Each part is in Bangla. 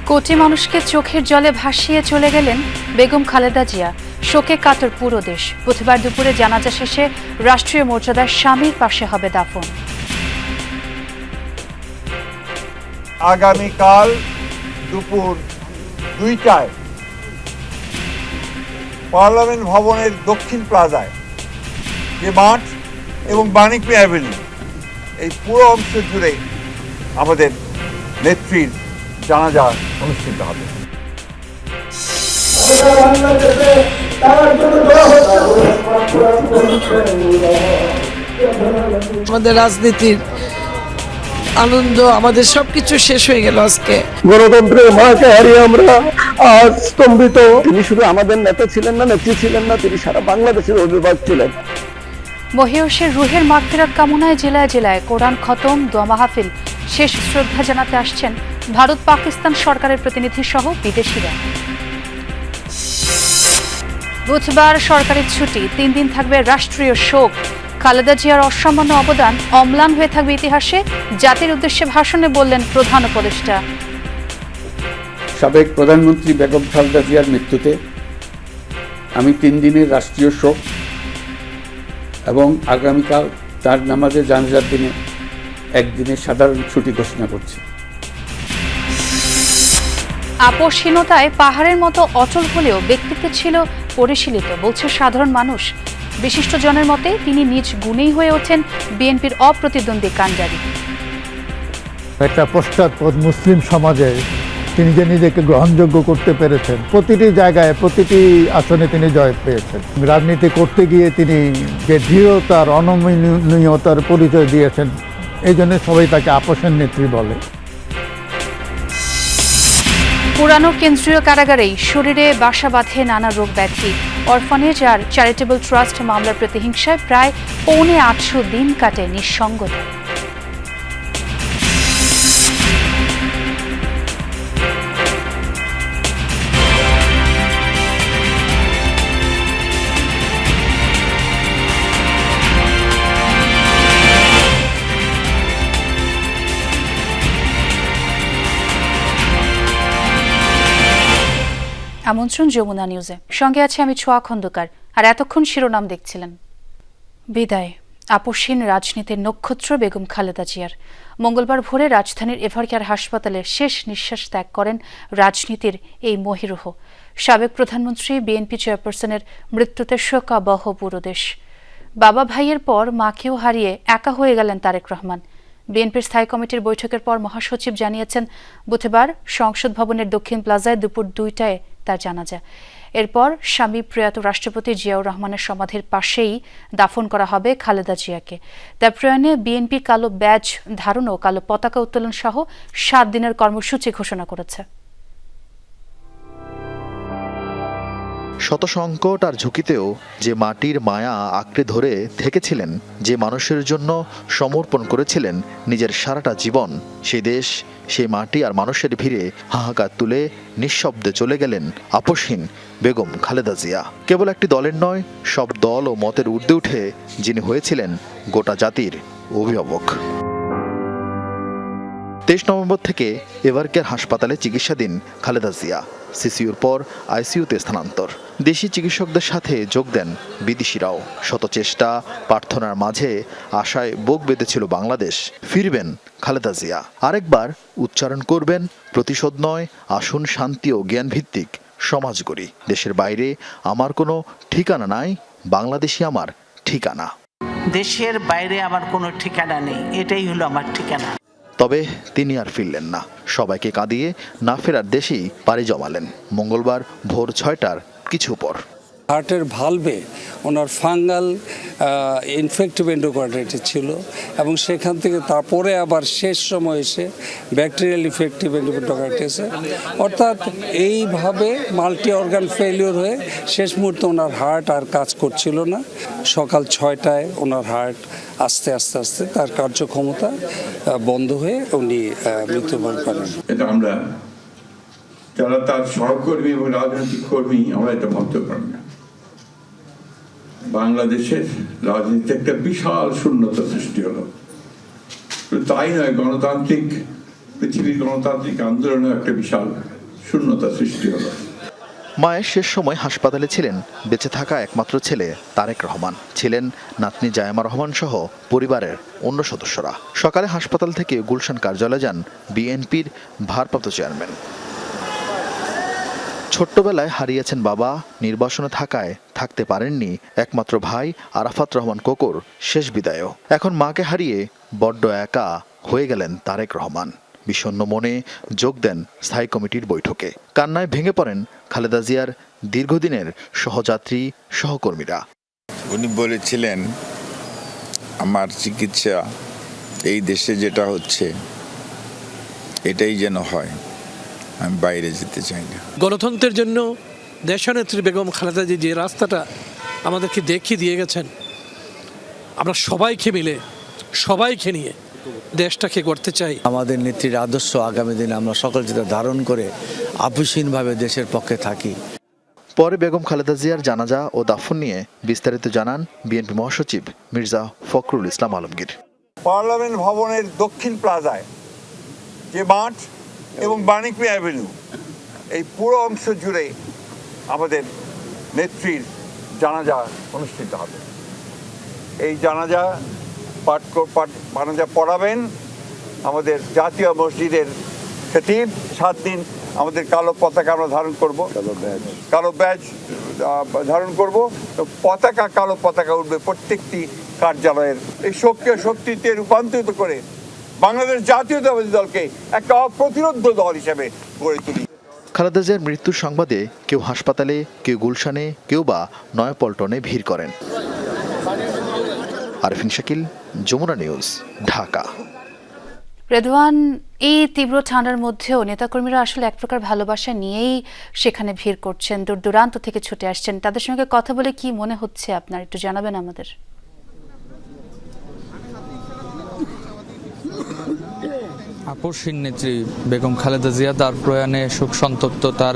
কোটি মানুষকে চোখের জলে ভাসিয়ে চলে গেলেন বেগম খালেদা জিয়া। শোকে কাতর পুরো দেশ। বুধবার দুপুরে জানাজা শেষে রাষ্ট্রীয় মর্যাদায় স্বামীর পাশে হবে দাফন। আগামীকাল দুপুর 2টায় পার্লামেন্ট ভবনের দক্ষিণ প্লাজায় যে মাঠ এবং বাণিজ্য অ্যাভিনিউ, এই পুরো অংশ জুড়ে আমাদের নেত্রীর জানাজা অনুষ্ঠিত হবে। আমাদের রাজনীতির আনন্দ, আমাদের সবকিছু শেষ হয়ে গেল আজকে। গণতন্ত্রের মাকে হারিয়ে আমরা আজ স্তম্ভিত। তিনি শুধু আমাদের নেতা ছিলেন না, নেত্রী ছিলেন না, তিনি সারা বাংলাদেশের অভিভাবক ছিলেন। মহিয়সীর রুহের মাগফিরাত কামনায় জেলায় জেলায় কোরআন খতম, দোয়া মাহফিল, শেষ শ্রদ্ধা জানাতে আসছেন ভারত পাকিস্তান সরকারের প্রতিনিধি সহ বিদেশিরা। বুধবার সরকারি ছুটি, 3 দিন থাকবে রাষ্ট্রীয় শোক। খালেদা জিয়ার অসামান্য অবদান অম্লান হয়ে থাকবে ইতিহাসে, জাতির উদ্দেশ্যে ভাষণে বললেন প্রধান উপদেষ্টা। সাবেক প্রধানমন্ত্রী বেগম খালেদা জিয়ার মৃত্যুতে আমি 3 দিনের রাষ্ট্রীয় শোক এবং আগামীকাল তার নামাজে জানাজার দিনে 1 দিনের সাধারণ ছুটি ঘোষণা করছি। আপোষহীনতায় পাহাড়ের মতো অচল হলেও ব্যক্তিত্ব ছিল পরিশীলিত, বলছে সাধারণ মানুষ। বিশিষ্টজনের মতে তিনি নিজ গুণেই হয়ে ওঠেন বিএনপির অপ্রতিদ্বন্দ্বী কাণ্ডারি। একটা পশ্চাৎপদ মুসলিম সমাজে তিনি যে নিজেকে গ্রহণযোগ্য করতে পেরেছেন, প্রতিটি জায়গায় প্রতিটি আসনে তিনি জয় পেয়েছেন। রাজনীতি করতে গিয়ে তিনি যে দৃঢ়তার, অনমনীয়তার পরিচয় দিয়েছেন, এই জন্য সবাই তাকে আপোষের নেত্রী বলে। পুরানো কেন্দ্রীয় কারাগারেই শরীরে বাসা বাঁধে নানা রোগ ব্যাধি। অরফানেজ আর চ্যারিটেবল ট্রাস্ট মামলার প্রতিহিংসায় প্রায় 850 দিন কাটে নিঃসঙ্গতা। আমন্ত্রণ যমুনা নিউজে, সঙ্গে আছে আমি ছোয়া খন্দকার। আর এতক্ষণ শিরোনাম দেখছিলেন। বিদায় আপোষহীন রাজনীতির নক্ষত্র বেগম খালেদা জিয়ার। মঙ্গলবার ভোরে রাজধানীর এভারকেয়ার হাসপাতালে শেষ নিঃশ্বাস ত্যাগ করেন রাজনীতির এই মহিরুহ। সাবেক প্রধানমন্ত্রী বিএনপি চেয়ারপারসনের মৃত্যুতে শোকাবহ পুরো দেশ। বাবা ভাইয়ের পর মাকেও হারিয়ে একা হয়ে গেলেন তারেক রহমান। বিএনপির স্থায়ী কমিটির বৈঠকের পর মহাসচিব জানিয়েছেন, বুধবার সংসদ ভবনের দক্ষিণ প্লাজায় দুপুর 2টায় তার জানাজা। এরপর স্বামী প্রয়াত রাষ্ট্রপতি জিয়াউর রহমানের সমাধির পাশেই দাফন করা হবে খালেদা জিয়াকে। তার প্রয়াণে বিএনপি কালো ব্যাজ ধারণ ও কালো পতাকা উত্তোলন সহ 7 দিনের কর্মসূচি ঘোষণা করেছে। শত সংকট আর ঝুঁকিতেও যে মাটির মায়া আঁকড়ে ধরে থেকেছিলেন, যে মানুষের জন্য সমর্পণ করেছিলেন নিজের সারাটা জীবন, সেই দেশ, সেই মাটি আর মানুষের ভিড়ে হাহাকার তুলে নিঃশব্দে চলে গেলেন আপোষহীন বেগম খালেদা জিয়া। কেবল একটি দলের নয়, সব দল ও মতের ঊর্ধ্বে উঠে যিনি হয়েছিলেন গোটা জাতির অভিভাবক। 23 নভেম্বর থেকে এভারকেয়ার হাসপাতালে চিকিৎসাধীন খালেদা জিয়া। সিসিউর পর আইসিইউতে স্থানান্তর। দেশি চিকিৎসকদের সাথে যোগ দেন বিদেশিরাও। শত চেষ্টা প্রার্থনার মাঝে আশায় বুক বেঁধেছিল বাংলাদেশ, ফিরবেন খালেদা জিয়া। আরেকবার উচ্চারণ করবেন, প্রতিশোধ নয়, আসুন শান্তি ও জ্ঞানভিত্তিক সমাজ গড়ি। দেশের বাইরে আমার কোনো ঠিকানা নাই, বাংলাদেশই আমার ঠিকানা। দেশের বাইরে আমার কোনো ঠিকানা নেই, এটাই হলো আমার ঠিকানা। তবে তিনি আর ফিরলেন না। সবাইকে কাঁদিয়ে না ফেরার দেশেই পাড়ি জমালেন মঙ্গলবার ভোর 6টার কিছু পর। হার্টের ভালভে ওনার ফাঙ্গাল ইনফেক্টিভ এন্ডোকার্ডাইটিস ছিল এবং সেখান থেকে তারপরে আবার শেষ সময় এসে ব্যাকটেরিয়াল ইনফেক্টিভ এন্ডোকার্ডাইটিস, অর্থাৎ এইভাবে মাল্টি অর্গান ফেলিওর হয়ে শেষ মুহূর্তে ওনার হার্ট আর কাজ করছিল না। সকাল 6টায় ওনার হার্ট আস্তে আস্তে আস্তে তার কার্যক্ষমতা বন্ধ হয়ে উনি মৃত্যুবরণ করেন। আমরা যারা তার সহকর্মী এবং রাজনৈতিক কর্মী, আমরা এটা ভাবতে পারি না। বাংলাদেশের রাজনীতিতে একটা বিশাল শূন্যতা সৃষ্টি হলো। তাই নয়, গণতান্ত্রিক পৃথিবীর গণতান্ত্রিক আন্দোলনে একটা বিশাল শূন্যতা সৃষ্টি হলো। মায়ের শেষ সময় হাসপাতালে ছিলেন বেঁচে থাকা একমাত্র ছেলে তারেক রহমান, ছিলেন নাতনি জায়েমা রহমান সহ পরিবারের অন্য সদস্যরা। সকালে হাসপাতাল থেকে গুলশান কার্যালয়ে যান বিএনপির ভারপ্রাপ্ত চেয়ারম্যান। ছোট্টবেলায় হারিয়েছেন বাবা, নির্বাসনে থাকায় থাকতে পারেননি একমাত্র ভাই আরাফাত রহমান কোকর শেষ বিদায়ও। এখন মাকে হারিয়ে বড্ড একা হয়ে গেলেন তারেক রহমান। বিষণ্ণ মনে যোগ দেন স্থায়ী কমিটির বৈঠকে। কান্নায় ভেঙে পড়েন খালেদা জিয়ার দীর্ঘদিনের সহযাত্রী সহকর্মীরা। উনি বলেছিলেন, আমার চিকিৎসা এই দেশে যেটা হচ্ছে এটাই যেন হয়, আমি বাইরে যেতে চাই না। গণতন্ত্রের জন্য দেশনেত্রী বেগম খালেদা জি যে রাস্তাটা আমাদেরকে দেখিয়ে দিয়ে গেছেন, আমরা সবাইকে মিলে সবাইকে নিয়ে দেশটাকে গড়তে চাই। আমাদের নেত্রীর আদর্শ আগামী দিনে আমরা সকল যেটা ধারণ করে আপোষহীনভাবে দেশের পক্ষে থাকি। পরে বেগম খালেদা জিয়ার জানাজা ও দাফন নিয়ে বিস্তারিত জানান বিএনপি মহাসচিব মির্জা ফখরুল ইসলাম আলমগীর। পার্লামেন্ট ভবনের দক্ষিণ প্লাজায় যে মাঠ এবং বাণিজ্য অ্যাভিনিউ, এই পুরো অংশ জুড়ে আমাদের নেত্রীর জানাজা অনুষ্ঠিত হবে। এই জানাজা পড়াবেন আমাদের জাতীয় মসজিদের খতিব। 7 দিন আমাদের কালো পতাকা আমরা ধারণ করব, কালো ব্যাজ ধারণ করব। পতাকা, কালো পতাকা উঠবে প্রত্যেকটি কার্যালয়ের। এই শক্তিতে রূপান্তরিত করে বাংলাদেশ জাতীয়তাবাদী দলকে একটা অপ্রতিরোধ দল হিসেবে গড়ে তুলি। খালেদা জিয়ার মৃত্যুর সংবাদে কেউ হাসপাতালে, কেউ গুলশানে, কেউ বা নয়াপল্টনে ভিড় করেন। আরফিন শাকিল, যমুনা নিউজ, ঢাকা। রেদওয়ান, এই তীব্র ঠান্ডার মধ্যেও নেতাকর্মীরা আসলে এক প্রকার ভালোবাসা নিয়েই সেখানে ভিড় করছেন, দূর দূরান্ত থেকে ছুটে আসছেন। তাদের সঙ্গে কথা বলে কি মনে হচ্ছে আপনার, একটু জানাবেন আমাদের। আপসহীন নেত্রী বেগম খালেদা জিয়া, তার প্রয়াণে শোক সন্তপ্ত তার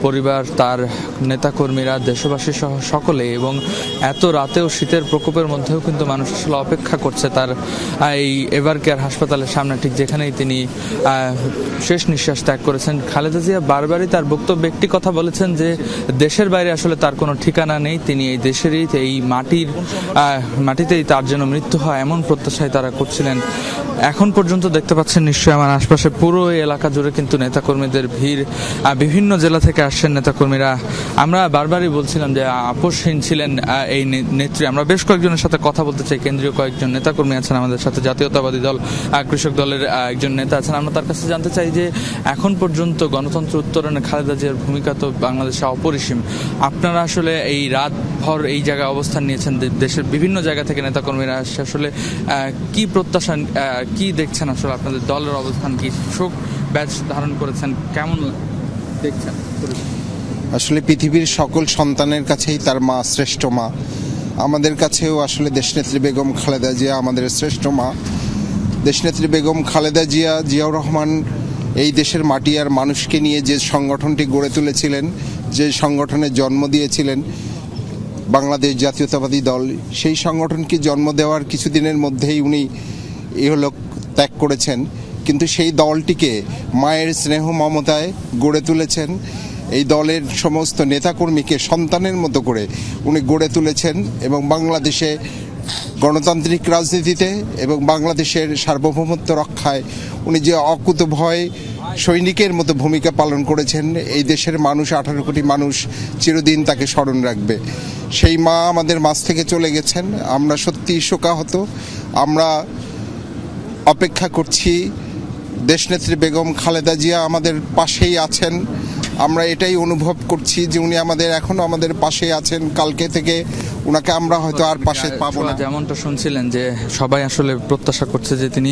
পরিবার, তার নেতাকর্মীরা, দেশবাসী সহ সকলে। এবং এত রাতেও শীতের প্রকোপের মধ্যেও কিন্তু মানুষ আসলে অপেক্ষা করছে তার এই এভার কেয়ার হাসপাতালের সামনে, ঠিক যেখানেই তিনি শেষ নিঃশ্বাস ত্যাগ করেছেন। খালেদা জিয়া বারবারই তার বক্তব্যে একটি কথা বলেছেন যে দেশের বাইরে আসলে তার কোনো ঠিকানা নেই, তিনি এই দেশেরই, এই মাটিতেই তার যেন মৃত্যু হয় এমন প্রত্যাশায় তারা করছিলেন। এখন পর্যন্ত দেখতে পাচ্ছেন নিশ্চয়ই আমার আশপাশে পুরো এলাকা জুড়ে কিন্তু নেতাকর্মীদের ভিড়, বিভিন্ন জেলা থেকে আসছেন নেতাকর্মীরা। আমরা বারবারই বলছিলাম যে আপোষহীন ছিলেন এই নেত্রী। আমরা বেশ কয়েকজনের সাথে কথা বলতে চাই। কেন্দ্রীয় কয়েকজন নেতাকর্মী আছেন আমাদের সাথে, জাতীয়তাবাদী দল কৃষক দলের একজন নেতা আছেন। আমরা তার কাছে জানতে চাই যে এখন পর্যন্ত গণতন্ত্র উত্তরণে খালেদা জিয়ার ভূমিকা তো বাংলাদেশে অপরিসীম। আপনারা আসলে এই রাতভর এই জায়গায় অবস্থান নিয়েছেন, দেশের বিভিন্ন জায়গা থেকে নেতাকর্মীরা আসছে, আসলে কি প্রত্যাশা, কি দেখছেন আসলে আপনাদের দলের অবস্থান কি? শোক ব্যাচ ধারণ করেছেন, কেমন দেখছেন? আসলে পৃথিবীর সকল সন্তানের কাছেই তার মা শ্রেষ্ঠ মা। আমাদের কাছেও আসলে দেশনেত্রী বেগম খালেদা জিয়া আমাদের শ্রেষ্ঠ মা। দেশনেত্রী বেগম খালেদা জিয়াউর রহমান এই দেশের মাটি আর মানুষকে নিয়ে যে সংগঠনটি গড়ে তুলেছিলেন, যে সংগঠনের জন্ম দিয়েছিলেন বাংলাদেশ জাতীয়তাবাদী দল, সেই সংগঠনকে জন্ম দেওয়ার কিছুদিনের মধ্যেই উনি ইহলোক ত্যাগ করেছেন। কিন্তু সেই দলটিকে মায়ের স্নেহ মমতায় গড়ে তুলেছেন। এই দলের সমস্ত নেতাকর্মীকে সন্তানের মতো করে উনি গড়ে তুলেছেন এবং বাংলাদেশে গণতান্ত্রিক রাজনীতিতে এবং বাংলাদেশের সার্বভৌমত্ব রক্ষায় উনি যে অকুতভয় সৈনিকের মতো ভূমিকা পালন করেছেন, এই দেশের মানুষ, 18 কোটি মানুষ চিরদিন তাকে স্মরণ রাখবে। সেই মা আমাদের মাঝ থেকে চলে গেছেন। আমরা সত্যিই শোকাহত। আমরা অপেক্ষা করছি দেশনেত্রী বেগম খালেদা জিয়া আমাদের পাশেই আছেন। আমরা এটাই অনুভব করছি যে উনি এখনো আমাদের পাশেই আছেন। কালকে থেকে ওনাকে আমরা হয়তো আর পাশে পাবো না। যেমনটা শুনছিলেন যে সবাই আসলে প্রত্যাশা করছে যে তিনি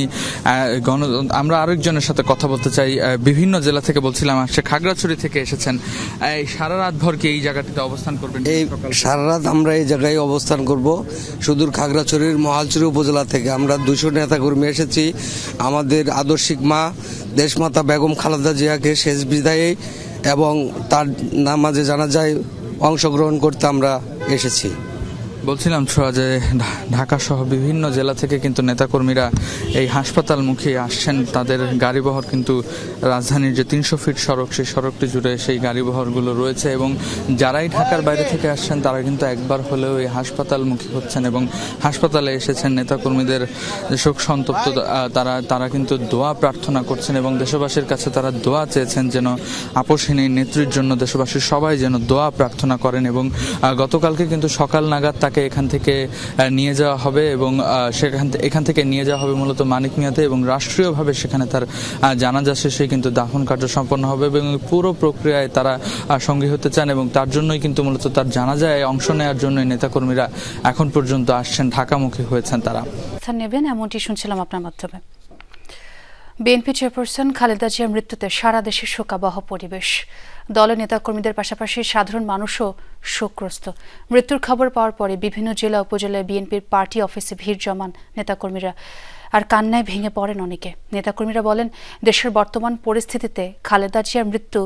আমরা আরেকজনের সাথে কথা বলতে চাই। বিভিন্ন জেলা থেকে বলছিলাম, সে খাগড়াছড়ি থেকে এসেছেন। এই সারা রাত ভর কি এই জায়গাটিতে অবস্থান করবেন? এই সারা রাত আমরা এই জায়গায় অবস্থান করব। সুদূর খাগড়াছড়ির মহালছড়ি উপজেলা থেকে আমরা 200 নেতাকর্মী এসেছি আমাদের আদর্শিক মা দেশমাতা বেগম খালেদা জিয়াকে শেষ বিদায়ে এবং তার নামাজে জানাজায় অংশগ্রহণ করতে আমরা এসেছি। বলছিলাম ছোঁয়া যে ঢাকা সহ বিভিন্ন জেলা থেকে কিন্তু নেতাকর্মীরা এই হাসপাতালমুখী আসছেন। তাদের গাড়িবহর কিন্তু রাজধানীর যে 300 ফিট সড়ক, সেই সড়কটি জুড়ে সেই গাড়িবহরগুলো রয়েছে এবং যারাই ঢাকার বাইরে থেকে আসছেন তারা কিন্তু একবার হলেও এই হাসপাতালমুখী হচ্ছেন এবং হাসপাতালে এসেছেন। নেতাকর্মীদের যে শোক সন্তপ্ত তারা কিন্তু দোয়া প্রার্থনা করছেন এবং দেশবাসীর কাছে তারা দোয়া চেয়েছেন যেন আপসহীন এই নেত্রীর জন্য দেশবাসীর সবাই যেন দোয়া প্রার্থনা করেন। এবং গতকালকে কিন্তু সকাল নাগাদ তাকে এখান থেকে নিয়ে যাওয়া হবে এবং এখান থেকে নিয়ে যাওয়া হবে মূলত মানিক মিয়াতে এবং রাষ্ট্রীয়ভাবে সেখানে তার জানাজা শেষে কিন্তু দাফন কার্য সম্পন্ন হবে এবং পুরো প্রক্রিয়ায় তারা সঙ্গী হতে চান এবং তার জন্যই কিন্তু মূলত তার জানাজায় অংশ নেওয়ার জন্য নেতাকর্মীরা এখন পর্যন্ত আসছেন, ঢাকামুখী হয়েছেন তারা। নেবেন এমনটি শুনছিলাম আপনার মাধ্যমে। বিএনপি চেয়ারপারসন খালেদা জিয়ার মৃত্যুতে সারা দেশে শোকাবহ পরিবেশ। দলের নেতাকর্মীদের পাশাপাশি সাধারণ মানুষও শোকগ্রস্ত। মৃত্যুর খবর পাওয়ার পরে বিভিন্ন জেলা উপজেলায় বিএনপির পার্টি অফিসে ভিড় জমান নেতাকর্মীরা, আর কান্নায় ভেঙে পড়েন অনেকে। নেতাকর্মীরা বলেন, দেশের বর্তমান পরিস্থিতিতে খালেদা জিয়ার মৃত্যু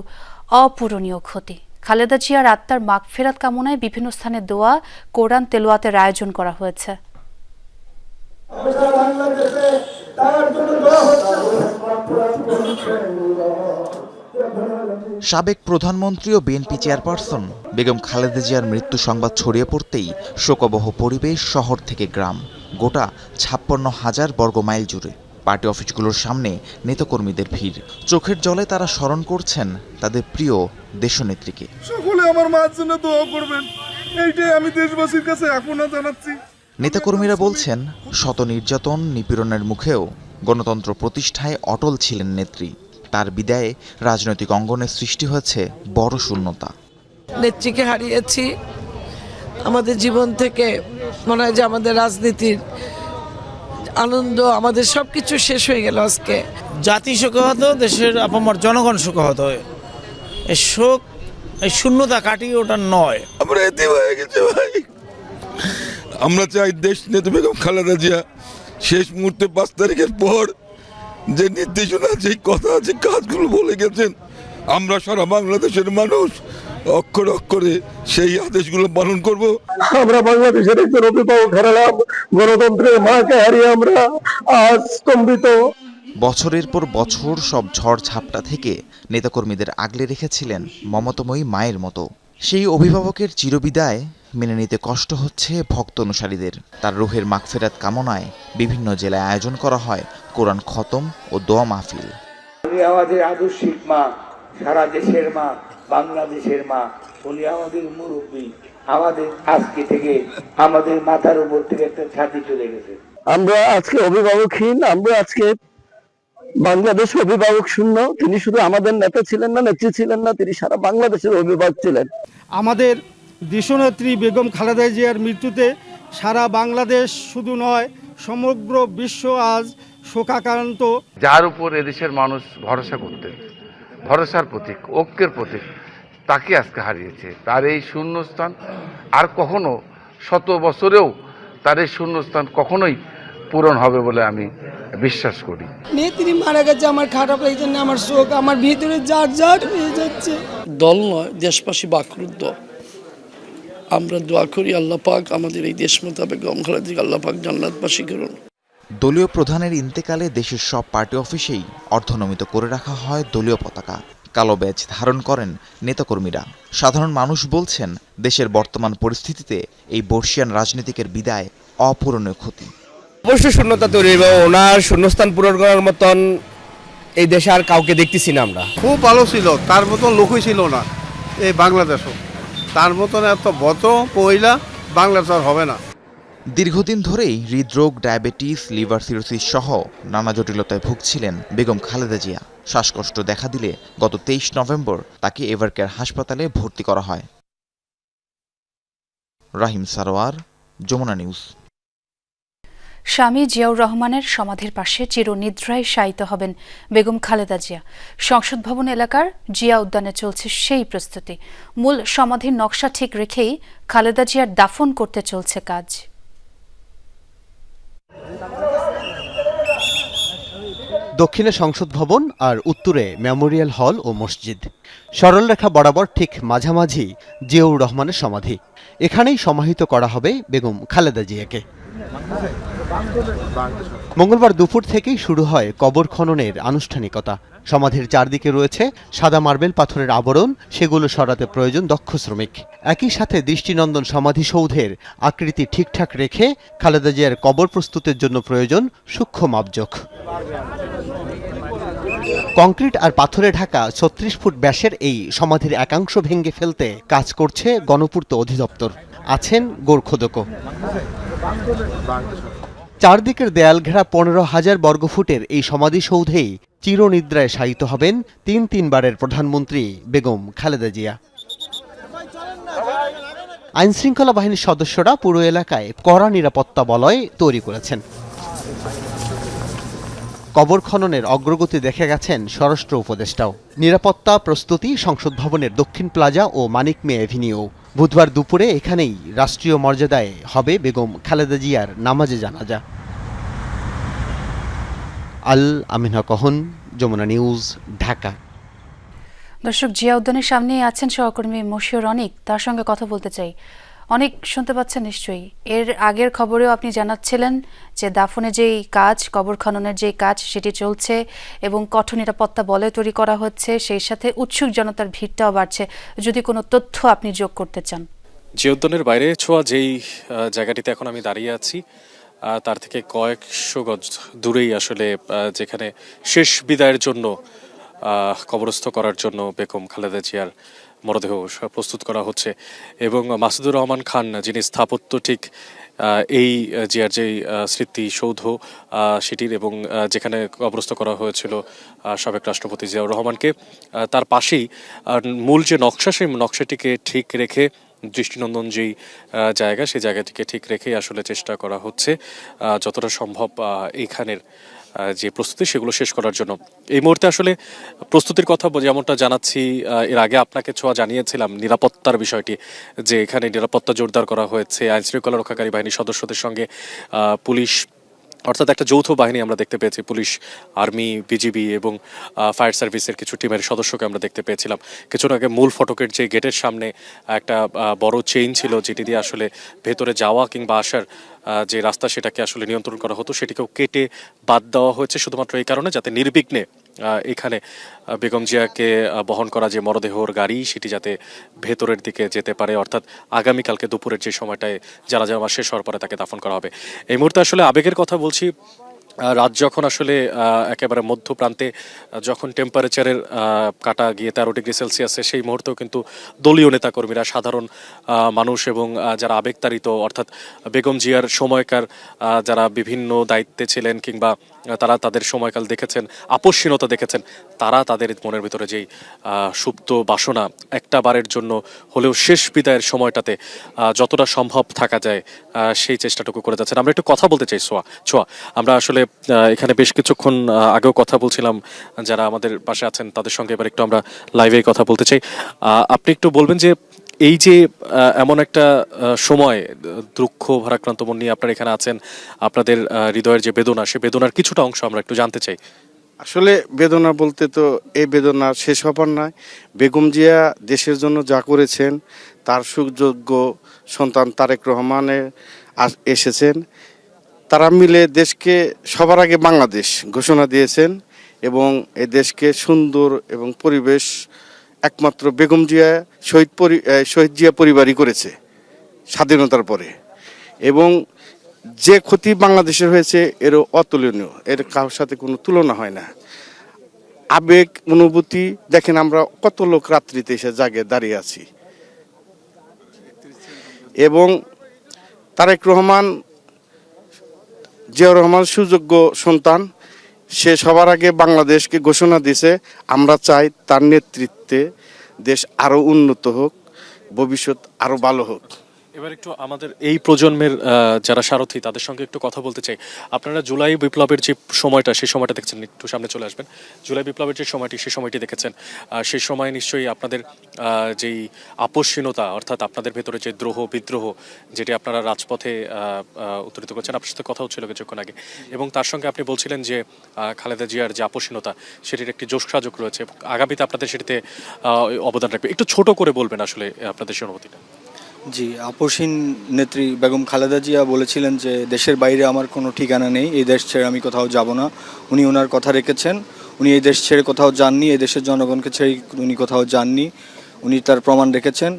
অপূরণীয় ক্ষতি। খালেদা জিয়ার আত্মার মাগফিরাত কামনায় বিভিন্ন স্থানে দোয়া, কোরআন তেলাওয়াতের আয়োজন করা হয়েছে। সাবেক প্রধানমন্ত্রী ও বিএনপি চেয়ারপারসন বেগম খালেদা জিয়ার মৃত্যু সংবাদ ছড়িয়ে পড়তেই শোকাবহ পরিবেশ শহর থেকে গ্রাম, গোটা 56,000 বর্গমাইল জুড়ে। পার্টি অফিসগুলোর সামনে নেতাকর্মীদের ভিড়, চোখের জলে তারা স্মরণ করছেন তাদের প্রিয় দেশনেত্রীকে। সকলে আমার মার জন্য দোয়া করবেন, এইটাই আমি দেশবাসীর কাছে আহ্বান জানাচ্ছি। নেতাকর্মীরা বলছেন, শত নির্যাতন নিপীড়নের মুখেও গণতন্ত্র প্রতিষ্ঠায় অটল ছিলেন নেত্রী। তার বিদায়ে রাজনৈতিক অঙ্গনে সৃষ্টি হয়েছে বড় শূন্যতা। নেত্রীকে হারিয়েছি, আমাদের জীবন থেকে মনে হয় যে আমাদের রাজনীতির আনন্দ, আমাদের সবকিছু শেষ হয়ে গেল আজকে। জাতি শোকাহত, দেশের আপামর জনগণ শোকাহত। এই শোক, এই শূন্যতা কাটিয়ে ওটা নয়। আমরা এতে হয়ে গেছে ভাই। আমরা চাই দেশ নেত্রী বেগম খালেদা জিয়া শেষ মুহূর্তে 5 তারিখের পর যে নির্দেশনা, যে কথা, যে কাজগুলো বলে গেছেন, আমরা সারা বাংলাদেশের মানুষ অক্ষরে অক্ষরে সেই আদেশগুলো পালন করব। আমরা বাংলাদেশের একজন অভিভাবক হারালাম, গণতন্ত্রের মাকে হারিয়ে আমরা আজ স্তম্ভিত। বছরের পর বছর সব ঝড় ঝাপটা থেকে নেতাকর্মীদের আগলে রেখেছিলেন মমতাময়ী মায়ের মতো। সেই অভিভাবকের চিরবিদায় মেনে নিতে কষ্ট হচ্ছে ভক্ত অনুসারীদের। তার রুহের মাগফিরাত কামনায় বিভিন্ন জেলায় আয়োজন করা হয় কোরআন খতম ও দোয়া মাহফিল। উনি আমাদের আদর্শিক মা, সারা দেশের মা, বাংলাদেশের মা। উনি আমাদের মুরব্বী। আমাদের আজকে থেকে আমাদের মাথার উপর থেকে একটা ছাতি চলে গেছে। আমরা আজকে অভিভাবকহীন, আমরা আজকে বাংলাদেশ অভিভাবক শূন্য। তিনি শুধু আমাদের নেতা ছিলেন না, নেত্রী ছিলেন না, তিনি সারা বাংলাদেশের অভিভাবক ছিলেন। আমাদের দেশনেত্রী বেগম খালেদা জিয়ার মৃত্যুতে সারা বাংলাদেশ শুধু নয়, সমগ্র বিশ্ব আজ শোকাক্রান্ত। যার উপর এদেশের মানুষ ভরসা করতেন, ভরসার প্রতীক, ঐক্যের প্রতীক, তাকে আজকে হারিয়েছে। তার এই শূন্যস্থান আর কখনো, শত বছরেও তার এই শূন্যস্থান কখনোই পূরণ হবে বলে আমি বিশ্বাস করি। নেত্রী মারা গেছে, আমার খারাপ লাগছে না, আমার শোক আমার ভিতরে জাট হয়ে যাচ্ছে। দল নয়, দেশবাসী বাকরুদ্ধ। আমরা দোয়া করি আল্লাহ পাক আমাদের এই দেশ মোতাবেক বেগম খালেদা জিয়াকে আল্লাহ পাক জান্নাতবাসী করুন। দলীয় প্রধানের ইন্তেকালে দেশের সব পার্টি অফিসেই অর্ধনমিত করে রাখা হয় দলীয় পতাকা। কালো ব্যাজ ধারণ করেন নেতাকর্মীরা। সাধারণ মানুষ বলছেন, দেশের বর্তমান পরিস্থিতিতে এই বর্ষিয়ান রাজনীতিকের বিদায় অপূরণীয় ক্ষতি। অবশ্যই শূন্যতা তৈরি হবে। ওনার শূন্যস্থান পূরণ করার মতন এই দেশে আর কাউকে দেখতেছি না আমরা। খুব ভালো ছিল, তার মতন লোকই ছিল না এই বাংলাদেশও। তার মতন এত বত পয়লা বাংলাদেশ আর হবে না। দীর্ঘদিন ধরেই হৃদরোগ, ডায়াবেটিস, লিভার সিরোসিস সহ নানা জটিলতায় ভুগছিলেন বেগম খালেদা জিয়া। শ্বাসকষ্ট দেখা দিলে গত 23 নভেম্বর তাকে এভারকেয়ার হাসপাতালে ভর্তি করা হয়। রাহিম সারোয়ার, যমুনা নিউজ। স্বামী জিয়াউর রহমানের সমাধির পাশে চিরনিদ্রায় শায়িত হবেন বেগম খালেদা জিয়া। সংসদ ভবন এলাকার জিয়া উদ্যানে চলছে সেই প্রস্তুতি। মূল সমাধির নকশা ঠিক রেখেই খালেদা জিয়ার দাফন করতে চলছে কাজ। দক্ষিণে সংসদ ভবন আর উত্তরে মেমোরিয়াল হল ও মসজিদ। সরলরেখা বরাবর ঠিক মাঝামাঝি জিয়াউর রহমানের সমাধি। এখানেই সমাহিত করা হবে বেগম খালেদা জিয়াকে। মঙ্গলবার দুপুর থেকেই শুরু হয় কবর খননের আনুষ্ঠানিকতা। সমাধির চারদিকে রয়েছে সাদা মার্বেল পাথরের আবরণ, সেগুলো সরাতে প্রয়োজন দক্ষ শ্রমিক। একই সাথে দৃষ্টিনন্দন সমাধিসৌধের আকৃতি ঠিকঠাক রেখে খালেদা জিয়ার কবর প্রস্তুতের জন্য প্রয়োজন সূক্ষ্ম মাপজোখ। কংক্রিট আর পাথরে ঢাকা ৩৬ ফুট ব্যাসের এই সমাধির একাংশ ভেঙে ফেলতে কাজ করছে গণপূর্ত অধিদপ্তর। আছেন গোরখোদকও। চারদিকের দেয়াল ঘেরা ১৫,০০০ বর্গফুটের এই সমাধিসৌধেই চিরনিদ্রায় শায়িত হবেন তিনবারের প্রধানমন্ত্রী বেগম খালেদা জিয়া। আইনশৃঙ্খলা বাহিনীর সদস্যরা পুরো এলাকায় কড়া নিরাপত্তা বলয় তৈরি করেছেন। কবর খননের অগ্রগতি দেখে গেছেন স্বরাষ্ট্র উপদেষ্টাও। নিরাপত্তা প্রস্তুতি সংসদ ভবনের দক্ষিণ প্লাজা ও মানিক মিয়া এভিনিউ। বুধবার দুপুরে এখানেই রাষ্ট্রীয় মর্যাদায় হবে বেগম খালেদা জিয়ার নামাজে জানাজা। আল আমিন হক অহন, যমুনা নিউজ, ঢাকা। দর্শক, জিয়া উদ্যানের সামনেই আছেন সহকর্মী মশিউর অনিক, তার সঙ্গে কথা বলতে চাই। অনেক শুনতে পাচ্ছেন নিশ্চয়ই। এর আগের খবরেও আপনি জানাচ্ছিলেন যে দাফনে যেই কাজ, কবর খননের যেই কাজ সেটি চলছে এবং কঠোর নিরাপত্তা বলয় তৈরি করা হচ্ছে, সেই সাথে উৎসুক জনতার ভিড়টাও বাড়ছে। যদি কোনো তথ্য আপনি যোগ করতে চান। জিয়া উদ্যানের বাইরে ছোঁয়া যেই জায়গাটিতে এখন আমি দাঁড়িয়ে আছি তার থেকে কয়েকশো গজ দূরেই আসলে যেখানে শেষ বিদায়ের জন্য কবরস্থ করার জন্য বেগম খালেদা জিয়ার মরদেহ প্রস্তুত করা হচ্ছে এবং মাসুদুর রহমান খান, যিনি স্থাপত্য ঠিক এই জিয়ার যেই স্মৃতিসৌধ সেটির এবং যেখানে কবরস্থ করা হয়েছিল সাবেক রাষ্ট্রপতি জিয়াউর রহমানকে, তার পাশেই মূল যে নকশা, সেই নকশাটিকে ঠিক রেখে দৃষ্টিনন্দন যেই জায়গা, সেই জায়গাটিকে ঠিক রেখেই আসলে চেষ্টা করা হচ্ছে যতটা সম্ভব এইখানের যে প্রস্তুতি সেগুলো শেষ করার জন্য। এই মুহূর্তে আসলে প্রস্তুতির কথা যেমনটা জানাচ্ছি, এর আগে আপনাকে ছোঁয়া জানিয়েছিলাম নিরাপত্তার বিষয়টি, যে এখানে নিরাপত্তা জোরদার করা হয়েছে। আইনশৃঙ্খলা রক্ষাকারী বাহিনীর সদস্যদের সঙ্গে পুলিশ, অর্থাৎ একটা যৌথ বাহিনী আমরা দেখতে পেয়েছি। পুলিশ, আর্মি, বিজিবি এবং ফায়ার সার্ভিসের কিছু টিমের সদস্যকে আমরা দেখতে পেয়েছিলাম। কিছুক্ষণ আগে মূল ফটকের যে গেটের সামনে একটা বড় চেইন ছিল, যেটি দিয়ে আসলে ভেতরে যাওয়া কিংবা আসার যে রাস্তা সেটাকে আসলে নিয়ন্ত্রণ করা হতো, সেটিকেও কেটে বাদ দেওয়া হয়েছে শুধুমাত্র এই কারণে যাতে নির্বিঘ্নে এখানে বেগম জিয়াকে বহন করা যে মরদেহর গাড়ি সেটি যাতে ভেতরের দিকে যেতে পারে, অর্থাৎ আগামীকালকে দুপুরের যে সময়টায় জানাজা শেষ হওয়ার পরে তাকে দাফন করা হবে। এই মুহূর্তে আসলে আবেগের কথা বলছি। রাত যখন আসলে একেবারে মধ্য প্রান্তে যখন টেম্পারেচারের কাটা গিয়ে 13 ডিগ্রি সেলসিয়াসে, সেই মুহূর্তেও কিন্তু দলীয় নেতাকর্মীরা, সাধারণ মানুষ এবং যারা আবেগতাড়িত, অর্থাৎ বেগম জিয়ার সময়কার যারা বিভিন্ন দায়িত্বে ছিলেন কিংবা তারা তাদের সময়কাল দেখেছেন, আপসহীনতা দেখেছেন, তারা তাদের মনের ভিতরে যেই সুপ্ত বাসনা, একটা বারের জন্য হলেও শেষ বিদায়ের সময়টাতে যতটা সম্ভব থাকা যায় সেই চেষ্টাটুকু করে যাচ্ছেন। আমরা একটু কথা বলতে চাই ছোঁয়া। আমরা আসলে এখানে বেশ কিছুক্ষণ আগেও কথা বলছিলাম যারা আমাদের পাশে আছেন তাদের সঙ্গে, এবার একটু আমরা লাইভে কথা বলতে চাই। আপনি একটু বলবেন যে এই যে এমন একটা সময়, দুঃখ ভারাক্রান্ত মন নিয়ে আপনারা এখানে আছেন, আপনাদের হৃদয়ের যে বেদনা, সে বেদনার কিছুটা অংশ আমরা একটু জানতে চাই। আসলে বেদনা বলতে তো এই বেদনা শেষ হবার নয়। বেগম জিয়া দেশের জন্য যা করেছেন, তার সুযোগ্য সন্তান তারেক রহমানের এসেছেন, তারা মিলে দেশকে সবার আগে বাংলাদেশ ঘোষণা দিয়েছেন এবং এই দেশকে সুন্দর এবং পরিবেশ একমাত্র বেগম জিয়া শহীদ জিয়া পরিবারই করেছে স্বাধীনতার পরে। এবং যে ক্ষতি বাংলাদেশের হয়েছে এরও অতুলনীয়, এর কারোর সাথে কোনো তুলনা হয় না। আবেগ, অনুভূতি দেখেন, আমরা কত লোক রাত্রিতে এসে জাগে দাঁড়িয়ে আছি। এবং তারেক রহমান, জিয়াউর রহমান সুযোগ্য সন্তান, সে সবার আগে বাংলাদেশকে ঘোষণা দিয়েছে আমরা চাই তার নেতৃত্বে দেশ আরো উন্নত হোক, ভবিষ্যৎ আরো ভালো হোক। এবার একটু আমাদের এই প্রজন্মের যারা সারথী তাদের সঙ্গে একটু কথা বলতে চাই। আপনারা জুলাই বিপ্লবের যে সময়টা, সেই সময়টা দেখছেন, একটু সামনে চলে আসবেন। জুলাই বিপ্লবের যে সময়টি, সেই সময়টি দেখেছেন। সেই সময় নিশ্চয়ই আপনাদের যেই আপসহীনতা, অর্থাৎ আপনাদের ভেতরে যে দ্রোহ বিদ্রোহ, যেটি আপনারা রাজপথে উত্তরিত করছেন, আপনার সাথে কথা হচ্ছিল কিছুক্ষণ আগে, এবং তার সঙ্গে আপনি বলছিলেন যে খালেদা জিয়ার যে আপসহীনতা, সেটির একটি যোগসাযোগ রয়েছে, আগামীতে আপনাদের সেটিতে অবদান রাখবে। একটু ছোট করে বলবেন আসলে আপনাদের সেই অনুভূতিটা। জি, আপসহীন নেত্রী বেগম খালেদা জিয়া বলেছিলেন যে দেশের বাইরে আমার কোনো ঠিকানা নেই, এই দেশ ছেড়ে আমি কোথাও যাব না। উনি ওনার কথা রেখেছেন, উনি এই দেশ ছেড়ে কোথাও যাননি, এই দেশের জনগণকে ছেড়ে উনি কোথাও যাননি, উনি তার প্রমাণ রেখেছেন।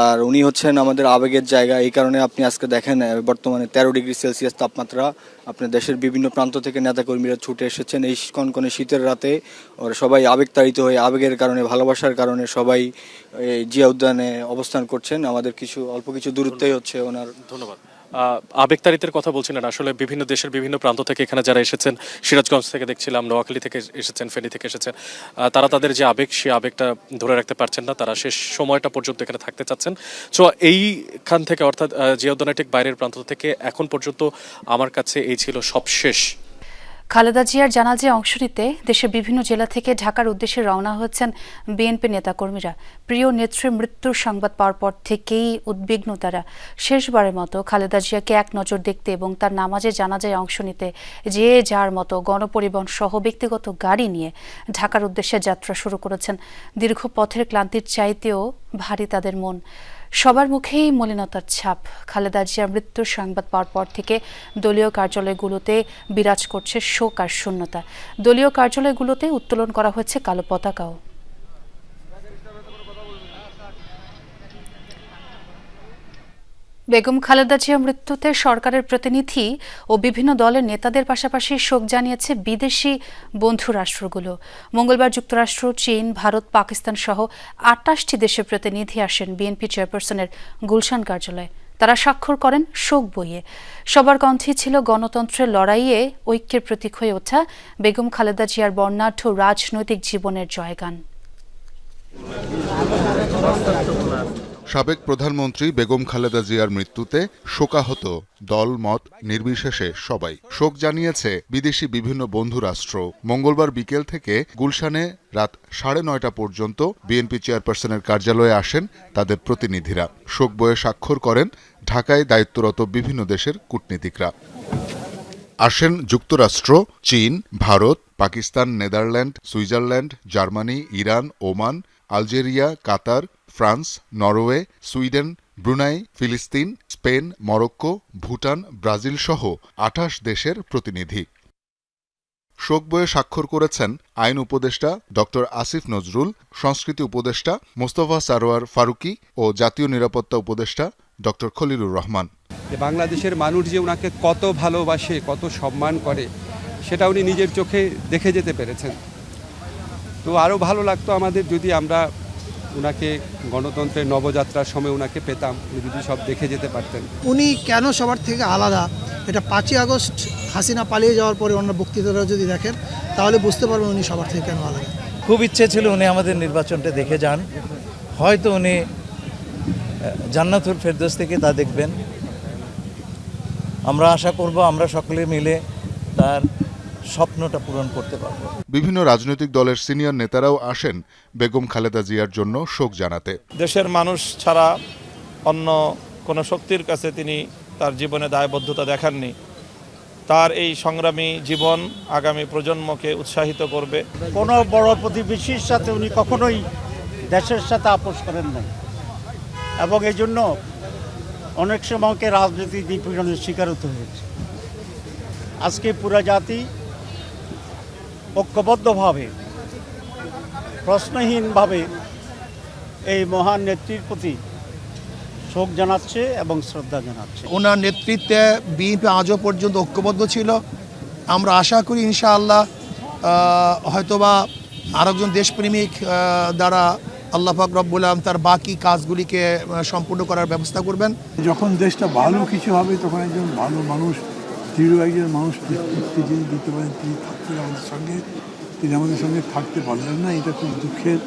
আর উনি হচ্ছেন আমাদের আবেগের জায়গা। এই কারণে আপনি আজকে দেখেন বর্তমানে 13 ডিগ্রি সেলসিয়াস তাপমাত্রা, আপনার দেশের বিভিন্ন প্রান্ত থেকে নেতাকর্মীরা ছুটে এসেছেন এই কনকনে শীতের রাতে। ওরা সবাই আবেগতাড়িত হয়ে, আবেগের কারণে, ভালোবাসার কারণে সবাই জিয়া উদ্যানে অবস্থান করছেন। আমাদের অল্প কিছু দূরত্বেই হচ্ছে ওনার। ধন্যবাদ। আবেগতাড়িতের কথা বলছিলেন, আসলে বিভিন্ন দেশের বিভিন্ন প্রান্ত থেকে এখানে যারা এসেছেন, সিরাজগঞ্জ থেকে দেখছিলাম, নোয়াখালী থেকে এসেছেন, ফেনী থেকে এসেছেন, তারা তাদের যে আবেগ, সেই আবেগটা ধরে রাখতে পারছেন না, তারা শেষ সময়টা পর্যন্ত এখানে থাকতে চাচ্ছেন। সো এইখান থেকে, অর্থাৎ জিয়া উদ্যানের ঠিক বাইরের প্রান্ত থেকে এখন পর্যন্ত আমার কাছে এই ছিল সবশেষ। খালেদা জিয়ার জানাজায় অংশ নিতে দেশের বিভিন্ন জেলা থেকে ঢাকার উদ্দেশ্যে রওনা হচ্ছেন বিএনপি নেতাকর্মীরা। প্রিয় নেত্রীর মৃত্যুর সংবাদ পাওয়ার পর থেকেই উদ্বিগ্ন তারা। শেষবারের মতো খালেদা জিয়াকে এক নজর দেখতে এবং তার নামাজে জানাজায় অংশ নিতে যে যার মতো গণপরিবহন সহ ব্যক্তিগত গাড়ি নিয়ে ঢাকার উদ্দেশ্যে যাত্রা শুরু করেছেন। দীর্ঘ পথের ক্লান্তির চাইতেও ভারী তাদের মন। সবার মুখেই মলিনতার ছাপ। খালেদা জিয়ার মৃত্যুর সংবাদ পাওয়ার পর থেকে দলীয় কার্যালয়গুলোতে বিরাজ করছে শোক আর শূন্যতা। দলীয় কার্যালয়গুলোতে উত্তোলন করা হয়েছে কালো পতাকাও। বেগম খালেদা জিয়ার মৃত্যুতে সরকারের প্রতিনিধি ও বিভিন্ন দলের নেতাদের পাশাপাশি শোক জানিয়েছে বিদেশি বন্ধু রাষ্ট্রগুলো। মঙ্গলবার যুক্তরাষ্ট্র, চীন, ভারত, পাকিস্তান সহ 28টি দেশের প্রতিনিধি আসেন বিএনপি চেয়ারপারসনের গুলশান কার্যালয়ে। তারা স্বাক্ষর করেন শোক বইয়ে। সবার কণ্ঠে ছিল গণতন্ত্রের লড়াইয়ে ঐক্যের প্রতীক হয়ে ওঠা বেগম খালেদা জিয়ার বর্ণাঢ্য রাজনৈতিক জীবনের জয়গান। সাবেক প্রধানমন্ত্রী বেগম খালেদা জিয়ার মৃত্যুতে শোকাহত দল মত নির্বিশেষে সবাই। শোক জানিয়েছে বিদেশি বিভিন্ন বন্ধু রাষ্ট্র। মঙ্গলবার বিকেল থেকে গুলশানে রাত 9:30 পর্যন্ত বিএনপি চেয়ারপারসনের কার্যালয়ে আসেন তাদের প্রতিনিধিরা। শোক বইয়ে স্বাক্ষর করেন ঢাকায় দায়িত্বরত বিভিন্ন দেশের কূটনীতিকরা। আসেন যুক্তরাষ্ট্র, চীন, Bharat, Pakistan, Netherland, Switzerland, Germany, Iran, Oman, Algeria, Qatar, France, Norway, Sweden, Brunei, ফিলিস্তিন, স্পেন, মরক্কো, ভুটান, ব্রাজিল সহ 28 দেশের প্রতিনিধি। শোক বইয়ে স্বাক্ষর করেছেন আইন উপদেষ্টা ডক্টর আসিফ নজরুল, সংস্কৃতি উপদেষ্টা মোস্তফা সারোয়ার ফারুকি ও জাতীয় নিরাপত্তা উপদেষ্টা ডক্টর খলিলুর রহমান। বাংলাদেশের মানুষ যে ওনাকে কত ভালোবাসে, কত সম্মান করে, সেটা উনি নিজের চোখে দেখে যেতে পেরেছেন। তো আরও ভালো লাগতো আমাদের যদি আমরা ওনাকে গণতন্ত্রের নবযাত্রার সময় ওনাকে পেতাম, উনি যদি সব দেখে যেতে পারতেন। উনি কেন সবার থেকে আলাদা, এটা 5ই আগস্ট হাসিনা পালিয়ে যাওয়ার পরে ওনার বক্তৃতাটা যদি দেখেন তাহলে বুঝতে পারবেন উনি সবার থেকে কেন আলাদা। খুব ইচ্ছে ছিল উনি আমাদের নির্বাচনটা দেখে যান, হয়তো উনি জান্নাতুল ফেরদৌস থেকে তা দেখবেন। আমরা আশা করব আমরা সকলে মিলে তার স্বপ্নটা পূরণ করতে পারব। বিভিন্ন রাজনৈতিক দলের সিনিয়র নেতারাও আসেন বেগম খালেদা জিয়ার জন্য শোক জানাতে। দেশের মানুষ ছাড়া অন্য কোনো শক্তির কাছে তিনি তার জীবনে দায়বদ্ধতা দেখাননি। তার এই সংগ্রামী জীবন আগামী প্রজন্মকে উৎসাহিত করবে। কোনো বড় প্রতিবেশীর সাথে উনি কখনোই দেশের সাথে আপোষ করেন নাই এবং এই জন্য অনেক সময়কে রাজনৈতিক নিপীড়নের শিকার হতে হয়েছে। আজকে পুরা জাতি ঐক্যবদ্ধভাবে, প্রশ্নহীনভাবে এই মহান নেত্রীর প্রতি শোক জানাচ্ছে এবং শ্রদ্ধা জানাচ্ছে। ওনার নেতৃত্বে বিএনপি আজও পর্যন্ত ঐক্যবদ্ধ ছিল। আমরা আশা করি ইনশাআল্লাহ হয়তোবা আরেকজন দেশপ্রেমিক দ্বারা আল্লাহ পাক রব্বুল আলামিন তার বাকি কাজগুলিকে সম্পূর্ণ করার ব্যবস্থা করবেন। যখন দেশটা ভালো কিছু হবে তখন একজন ভালো মানুষ, দৃঢ় একজন মানুষ নেতৃত্বে যিনি দিতে পারেন তিনি থাকতেন আমাদের সঙ্গে, তিনি আমাদের সঙ্গে থাকতে পারলেন না, এটা খুব দুঃখের।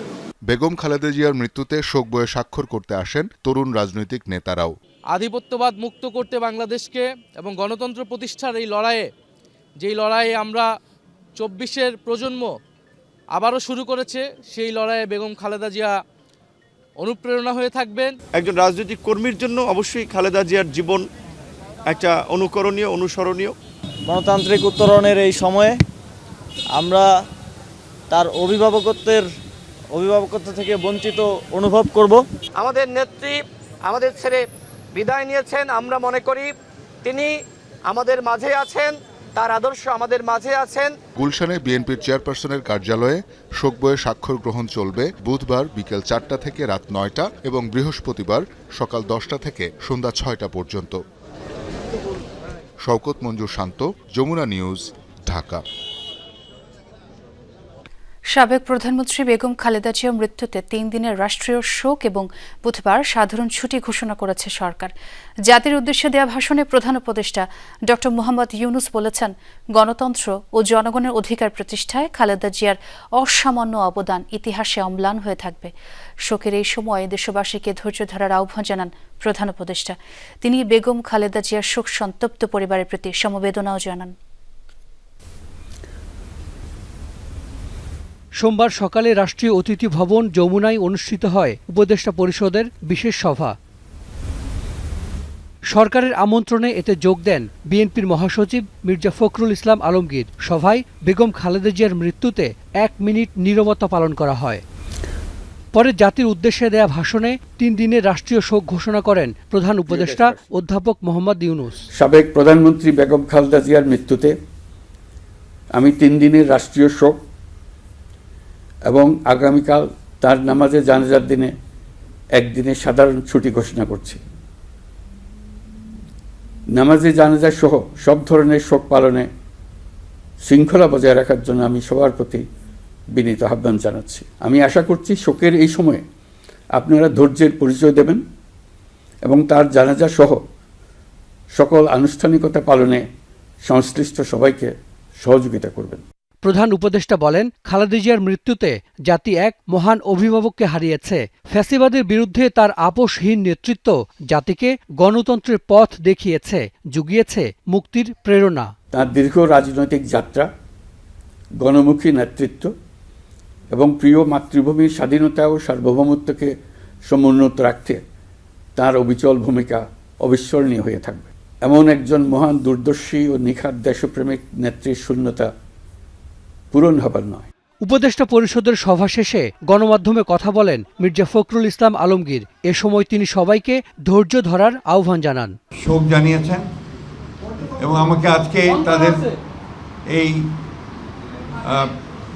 বেগম খালেদা জিয়ার মৃত্যুতে শোক বইয়ে স্বাক্ষর করতে আসেন তরুণ রাজনৈতিক নেতারাও। আধিপত্যবাদ মুক্ত করতে বাংলাদেশকে এবং গণতন্ত্র প্রতিষ্ঠার এই লড়াইয়ে, যেই লড়াইয়ে আমরা 24-এর প্রজন্ম আবারও শুরু করেছে, সেই লড়াইয়ে বেগম খালেদা জিয়া অনুপ্রেরণা হয়ে থাকবেন। একজন রাজনৈতিক কর্মীর জন্য অবশ্যই খালেদা জিয়ার জীবন একটা অনুকরণীয়, অনুসরণীয়। গণতান্ত্রিক উত্তরণের এই সময়ে আমরা তার অভিভাবকত্ব থেকে বঞ্চিত অনুভব করব। আমাদের নেত্রী আমাদের ছেড়ে বিদায় নিয়েছেন। আমরা মনে করি তিনি আমাদের মাঝে আছেন, তার আদর্শ আমাদের মাঝে আছেন। গুলশানে বিএনপির চেয়ারপারসনের কার্যালয়ে শোক বইয়ে স্বাক্ষর গ্রহণ চলবে বুধবার বিকেল 4টা থেকে রাত 9টা এবং বৃহস্পতিবার সকাল 10টা থেকে সন্ধ্যা 6টা পর্যন্ত। শওকত মঞ্জুর শান্ত, যমুনা নিউজ, ঢাকা। সাবেক প্রধানমন্ত্রী বেগম খালেদা জিয়ার মৃত্যুতে 3 দিনের রাষ্ট্রীয় শোক এবং বুধবার সাধারণ ছুটি ঘোষণা করেছে সরকার। জাতির উদ্দেশ্যে দেয়া ভাষণে প্রধান উপদেষ্টা ড. মোহাম্মদ ইউনূস বলেছেন, গণতন্ত্র ও জনগণের অধিকার প্রতিষ্ঠায় খালেদা জিয়ার অসামান্য অবদান ইতিহাসে অম্লান হয়ে থাকবে। শোকের এই সময়ে দেশবাসীকে ধৈর্য ধরার আহ্বান জানান প্রধান উপদেষ্টা। তিনি বেগম খালেদা জিয়ার শোক সন্তপ্ত পরিবারের প্রতি সমবেদনাও জানান। সোমবার সকালে রাষ্ট্রীয় অতিথি ভবন যমুনায় অনুষ্ঠিত হয় উপদেষ্টা পরিষদের বিশেষ সভা। সরকারের আমন্ত্রণে এতে যোগ দেন বিএনপির মহাসচিব মির্জা ফখরুল ইসলাম আলমগীর। সভায় বেগম খালেদা জিয়ার মৃত্যুতে 1 মিনিট নীরবতা পালন করা হয়। পরে জাতির উদ্দেশ্যে দেয়া ভাষণে 3 দিনের রাষ্ট্রীয় শোক ঘোষণা করেন প্রধান উপদেষ্টা অধ্যাপক মোহাম্মদ ইউনূস। সাবেক প্রধানমন্ত্রী বেগম খালেদা জিয়ার মৃত্যুতে আমি 3 দিনের রাষ্ট্রীয় শোক এবং আগামীকাল তার নামাজে জানাজার দিনে 1 দিনের সাধারণ ছুটি ঘোষণা করছি। নামাজে জানাজা সহ সব ধরনের শোক পালনে শৃঙ্খলা বজায় রাখার জন্য আমি সবার প্রতি বিনীত আহ্বান জানাচ্ছি। আমি আশা করছি শোকের এই সময়ে আপনারা ধৈর্যের পরিচয় দেবেন এবং তার জানাজা সহ সকল আনুষ্ঠানিকতা পালনে সংশ্লিষ্ট সবাইকে সহযোগিতা করবেন। প্রধান উপদেষ্টা বলেন, খালেদা জিয়ার মৃত্যুতে জাতি এক মহান অভিভাবককে হারিয়েছে। ফ্যাসিবাদের বিরুদ্ধে তার আপোষহীন নেতৃত্ব জাতিকে গণতন্ত্রের পথ দেখিয়েছে, জুগিয়েছে মুক্তির প্রেরণা। তার দীর্ঘ রাজনৈতিক যাত্রা, গণমুখী নেতৃত্ব এবং প্রিয় মাতৃভূমির স্বাধীনতা ও সার্বভৌমত্বকে সমুন্নত রাখতে তার অবিচল ভূমিকা অবিস্মরণীয় হয়ে থাকবে। এমন একজন মহান দূরদর্শী ও নিখাদ দেশপ্রেমিক নেত্রীর শূন্যতা পূরণ হবার নয়। উপদেষ্টা পরিষদের সভা শেষে গণমাধ্যমে কথা বলেন মির্জা ফখরুল ইসলাম আলমগীর। এ সময় তিনি সবাইকে ধৈর্য ধরার আহ্বান জানান। শোক জানিয়েছেন এবং আমাকে আজকে তাদের এই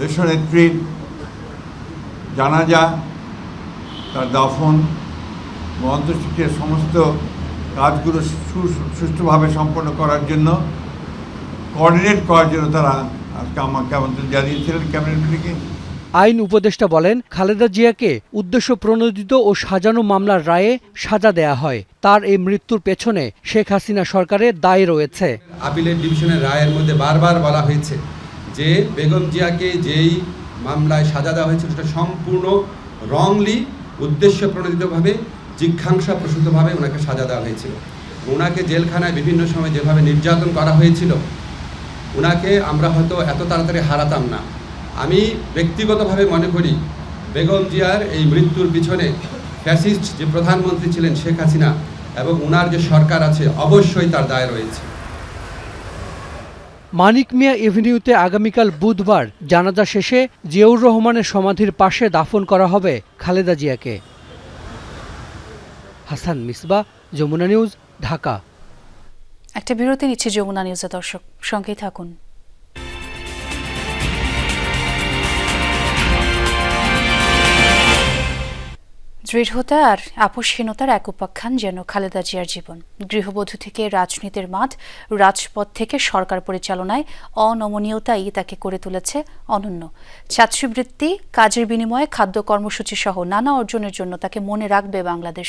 দেশনেত্রীর জানাজা, তার দাফন ও অন্ত্যেষ্টিক্রিয়ার সমস্ত কাজগুলো সুষ্ঠুভাবে সম্পন্ন করার জন্য, কোঅর্ডিনেট করার জন্য তারা আজকে আমাকে আমন্ত্রণ জানিয়েছিলেন ক্যাবিনেট থেকে। আইন উপদেষ্টা বলেন, খালেদা জিয়াকে উদ্দেশ্য প্রণোদিত ও সাজানো মামলার রায়ে সাজা দেয়া হয়। তার এই মৃত্যুর পেছনে শেখ হাসিনা সরকারের দায় রয়েছে। আপিলেট ডিভিশনের রায়ের মধ্যে বারবার বলা হয়েছে যে বেগম জিয়াকে যেই মামলায় সাজা দেওয়া হয়েছিল সেটা সম্পূর্ণ রংলি, উদ্দেশ্য প্রণোদিতভাবে, জিজ্ঞাসাপ্রসূতভাবে ওনাকে সাজা দেওয়া হয়েছিল। ওনাকে জেলখানায় বিভিন্ন সময় যেভাবে নির্যাতন করা হয়েছিল, ওনাকে আমরা হয়তো এত তাড়াতাড়ি হারাতাম না। আমি ব্যক্তিগতভাবে মনে করি বেগম জিয়ার এই মৃত্যুর পিছনে ফ্যাসিস্ট যে প্রধানমন্ত্রী ছিলেন শেখ হাসিনা এবং ওনার যে সরকার আছে, অবশ্যই তার দায় রয়েছে। মানিক মিয়া এভিনিউতে আগামীকাল বুধবার জানাজা শেষে জিয়াউর রহমানের সমাধির পাশে দাফন করা হবে খালেদা জিয়াকে। হাসান মিসবা, যমুনা নিউজ, ঢাকা। একটা বিরতি নিচ্ছে যমুনা নিউজে, দর্শক সঙ্গেই থাকুন। দৃঢ়তা আর আপোষহীনতার এক উপাখ্যান যেন খালেদা জিয়ার জীবন। গৃহবধূ থেকে রাজনীতির মাঠ, রাজপথ থেকে সরকার পরিচালনায় অনমনীয়তাই তাকে করে তুলেছে অনন্য। ছাত্রীবৃত্তি, কাজের বিনিময়ে খাদ্য কর্মসূচি সহ নানা অর্জনের জন্য তাকে মনে রাখবে বাংলাদেশ।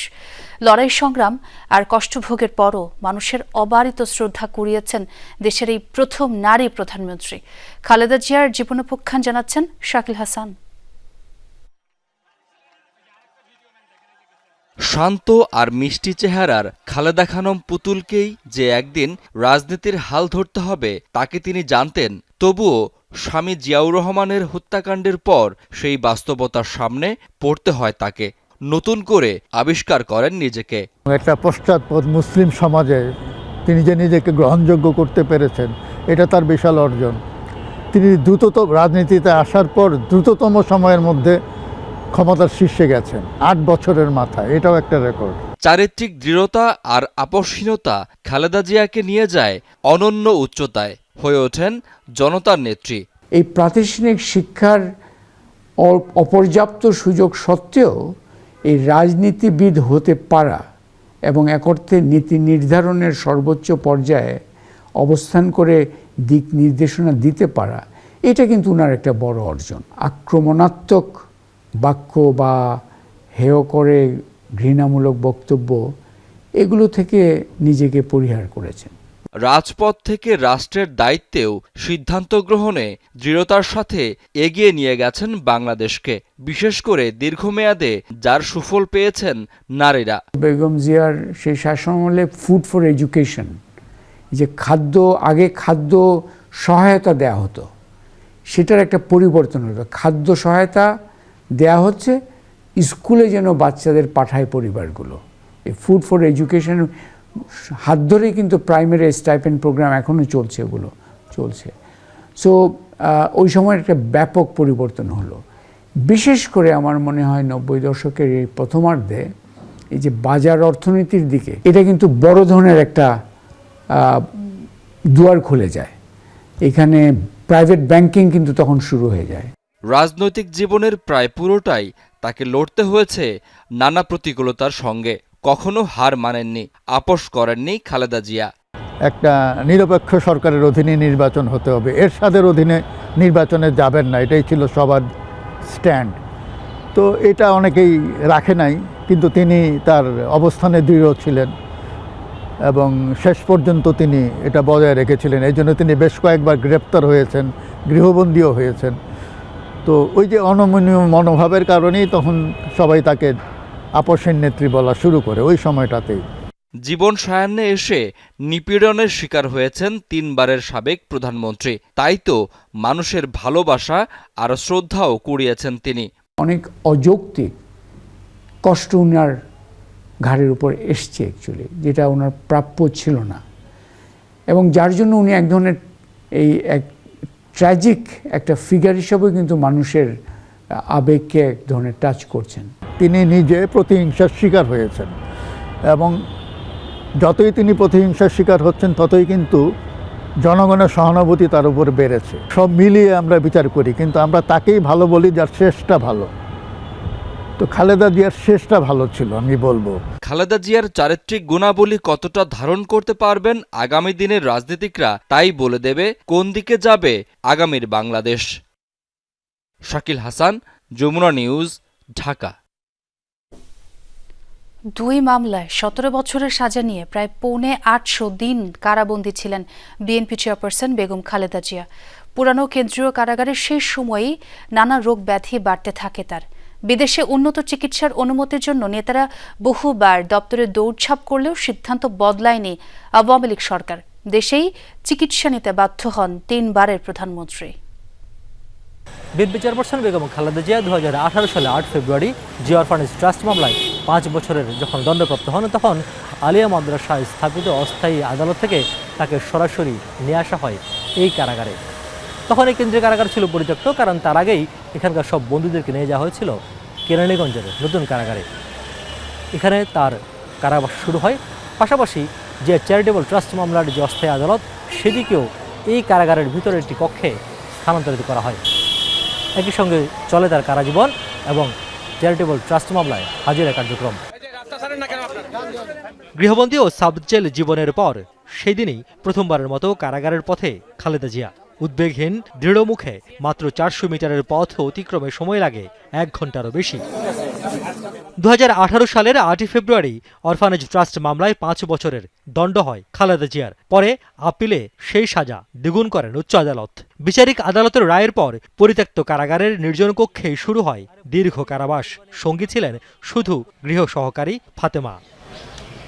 লড়াই সংগ্রাম আর কষ্টভোগের পরও মানুষের অবারিত শ্রদ্ধা কুড়িয়েছেন দেশের এই প্রথম নারী প্রধানমন্ত্রী। খালেদা জিয়ার জীবনোপাখ্যান জানাচ্ছেন শাকিল হাসান। শান্ত আর মিষ্টি চেহারার খালেদা খানম পুতুলকেই যে একদিন রাজনীতির হাল ধরতে হবে তাকে তিনি জানতেন। তবুও স্বামী জিয়াউর রহমানের হত্যাকাণ্ডের পর সেই বাস্তবতার সামনে পড়তে হয় তাকে। নতুন করে আবিষ্কার করেন নিজেকে। একটা পশ্চাৎপদ মুসলিম সমাজে তিনি যে নিজেকে গ্রহণযোগ্য করতে পেরেছেন, এটা তার বিশাল অর্জন। তিনি দ্রুততম রাজনীতিতে আসার পর দ্রুততম সময়ের মধ্যে ক্ষমতার শীর্ষে গেছেন 8 বছরের মাথায়, এটাও একটা রেকর্ড। চারিত্রিক দৃঢ়তা আর আপসহীনতা খালেদা জিয়াকে নিয়ে যায় অনন্য উচ্চতায়, হয়ে ওঠেন জনতার নেত্রী। এই প্রাতিষ্ঠানিক শিক্ষার অপর্যাপ্ত সুযোগ সত্ত্বেও এই রাজনীতিবিদ হতে পারা এবং এক অর্থে নীতি নির্ধারণের সর্বোচ্চ পর্যায়ে অবস্থান করে দিক নির্দেশনা দিতে পারা, এটা কিন্তু ওনার একটা বড় অর্জন। আক্রমণাত্মক বাক্য বা হেয় করে ঘৃণামূলক বক্তব্য, এগুলো থেকে নিজেকে পরিহার করেছেন। রাজপথ থেকে রাষ্ট্রের দায়িত্বেও সিদ্ধান্ত গ্রহণে দৃঢ়তার সাথে এগিয়ে নিয়ে গেছেন বাংলাদেশকে, বিশেষ করে দীর্ঘমেয়াদে যার সুফল পেয়েছেন নারীরা। বেগম জিয়ার সেই শাসনামলে ফুড ফর এডুকেশন, যে আগে খাদ্য সহায়তা দেয়া হতো, সেটার একটা পরিবর্তন হলো। খাদ্য সহায়তা দেয়া হচ্ছে, স্কুলে যেন বাচ্চাদের পাঠায় পরিবারগুলো। এই ফুড ফর এডুকেশন হাত ধরেই কিন্তু প্রাইমারি স্টাইপেন্ড প্রোগ্রাম এখনও চলছে, ওগুলো চলছে। সো ওই সময় একটা ব্যাপক পরিবর্তন হলো। বিশেষ করে আমার মনে হয় 90 দশকের এই প্রথমার্ধে এই যে বাজার অর্থনীতির দিকে, এটা কিন্তু বড় ধরনের একটা দুয়ার খুলে যায়। এখানে প্রাইভেট ব্যাংকিং কিন্তু তখন শুরু হয়ে যায়। রাজনৈতিক জীবনের প্রায় পুরোটাই তাকে লড়তে হয়েছে নানা প্রতিকূলতার সঙ্গে। কখনো হার মানেননি, আপোষ করেননি খালেদা জিয়া। একটা নিরপেক্ষ সরকারের অধীনে নির্বাচন হতে হবে, এরশাদের অধীনে নির্বাচনে যাবেন না, এটাই ছিল সবার স্ট্যান্ড। তো এটা অনেকেই রাখে নাই, কিন্তু তিনি তার অবস্থানে দৃঢ় ছিলেন এবং শেষ পর্যন্ত তিনি এটা বজায় রেখেছিলেন। এই জন্য তিনি বেশ কয়েকবার গ্রেপ্তার হয়েছেন, গৃহবন্দীও হয়েছেন। তো ওই যে অনমনীয় মনোভাবের কারণেই তখন সবাই তাকে আপোষের নেত্রী বলা শুরু করে ওই সময়টাতেই। জীবন সায়ান্নে এসে নিপীড়নের শিকার হয়েছেন 3 বারের সাবেক প্রধানমন্ত্রী। তাই তো মানুষের ভালোবাসা আর শ্রদ্ধাও কুড়িয়েছেন তিনি। অনেক অযৌক্তিক কষ্ট উনার ঘাড়ের উপর এসছে অ্যাকচুয়ালি, যেটা ওনার প্রাপ্য ছিল না, এবং যার জন্য উনি এক ধরনের এক ট্র্যাজিক একটা ফিগার হিসাবেও কিন্তু মানুষের আবেগকে এক ধরনের টাচ করছেন। তিনি নিজে প্রতিহিংসার শিকার হয়েছেন, এবং যতই তিনি প্রতিহিংসার শিকার হচ্ছেন ততই কিন্তু জনগণের সহানুভূতি তার উপর বেড়েছে। সব মিলিয়ে আমরা বিচার করি, কিন্তু আমরা তাকেই ভালো বলি যার শেষটা ভালো। তো খালেদা জিয়ার শেষটা ভালো ছিল, আমি বলবো। খালেদা জিয়ার চারিত্রিক গুণাবলী কতটা ধারণ করতে পারবেন আগামী দিনের রাজনীতিকরা, তাই বলে দেবে কোন দিকে যাবে আগামীর বাংলাদেশ। শাকিল হাসান, যমুনা নিউজ, ঢাকা। 2 মামলায় 17 বছরের সাজা নিয়ে প্রায় 850 দিন কারাবন্দী ছিলেন বিএনপি চেয়ারপারসন বেগম খালেদা জিয়া। পুরানো কেন্দ্রীয় কারাগারের শেষ সময়েই নানা রোগ ব্যাধি বাড়তে থাকে তার। বিদেশে উন্নত চিকিৎসার অনুমতির জন্য নেতারা বহুবার দপ্তরে দৌড়ঝাঁপ করলেও সিদ্ধান্ত বদলায়নি আওয়ামী লীগ সরকার। দেশেই চিকিৎসা নিতে বাধ্য হন 3 বারের প্রধানমন্ত্রী। বিএনপি চেয়ারপারসন বেগম খালেদা জিয়া 2018 সালে 8 ফেব্রুয়ারি জিয়া অরফানেজ ট্রাস্ট মামলায় 5 বছরের যখন দণ্ডপ্রাপ্ত হন, তখন আলিয়া মাদ্রাসায় স্থাপিত অস্থায়ী আদালত থেকে তাকে সরাসরি নিয়ে আসা হয় এই কারাগারে। তখন এই কেন্দ্রীয় কারাগার ছিল পরিত্যক্ত, কারণ তার আগেই এখানকার সব বন্দীদেরকে নিয়ে যাওয়া হয়েছিল কেরানীগঞ্জের নতুন কারাগারে। এখানে তার কারাবাস শুরু হয়। পাশাপাশি যে চ্যারিটেবল ট্রাস্ট মামলার যে অস্থায়ী আদালত, সেটিকেও এই কারাগারের ভিতরে একটি কক্ষে স্থানান্তরিত করা হয়। একই সঙ্গে চলে তার কারাজীবন এবং চ্যারিটেবল ট্রাস্ট মামলায় হাজিরা কার্যক্রম। গৃহবন্দী ও সাব জেল জীবনের পর সেই দিনই প্রথমবারের মতো কারাগারের পথে খালেদা জিয়া। উদ্বেগহীন দৃঢ় মুখে মাত্র 400 মিটারের পথ অতিক্রমে সময় লাগে 1 ঘন্টারও বেশি। 2018 সালের 8 ফেব্রুয়ারি অরফানেজ ট্রাস্ট মামলায় 5 বছরের দণ্ড হয় খালেদা জিয়ার। পরে আপিলে সেই সাজা দ্বিগুণ করেন উচ্চ আদালত। বিচারিক আদালতের রায়ের পর পরিত্যক্ত কারাগারের নির্জন কক্ষেই শুরু হয় দীর্ঘ কারাবাস। সঙ্গী ছিলেন শুধু গৃহ সহকারী ফাতেমা।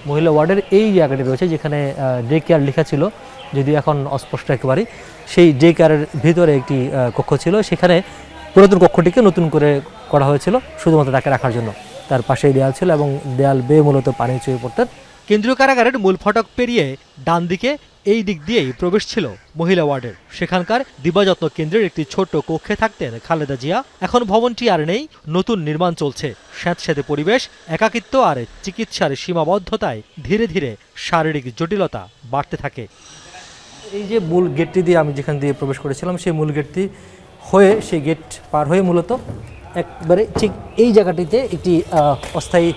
মহিলা ওয়ার্ডের এই জায়গাটি রয়েছে যেখানে ডে কেয়ার লেখা ছিল, যদি এখন অস্পষ্ট একেবারে। সেই ডে কেয়ারের ভিতরে একটি কক্ষ ছিল, সেখানে পুরাতন কক্ষটিকে নতুন করে করা হয়েছিল শুধুমাত্র তাকে রাখার জন্য। তার পাশেই দেয়াল ছিল এবং দেয়াল বেয়ে মূলত পানি চুয়ে পড়তেন। কেন্দ্রীয় কারাগারের মূল ফটক পেরিয়ে ডান দিকে এই দিক দিয়েই প্রবেশ ছিল মহিলা ওয়ার্ডের। সেখানকার দিবাযত্ন কেন্দ্রের একটি ছোট্ট কক্ষে থাকতেন খালেদা জিয়া। এখন ভবনটি আর নেই, নতুন নির্মাণ চলছে। স্যাঁতস্যাঁতে পরিবেশ, একাকিত্ব আর চিকিৎসার সীমাবদ্ধতায় ধীরে ধীরে শারীরিক জটিলতা বাড়তে থাকে। এই যে মূল গেটটি দিয়ে আমি যেখান দিয়ে প্রবেশ করেছিলাম, সেই মূল গেটটি হয়ে, সেই গেট পার হয়ে মূলত একবারে ঠিক এই জায়গাটিতে একটি অস্থায়ী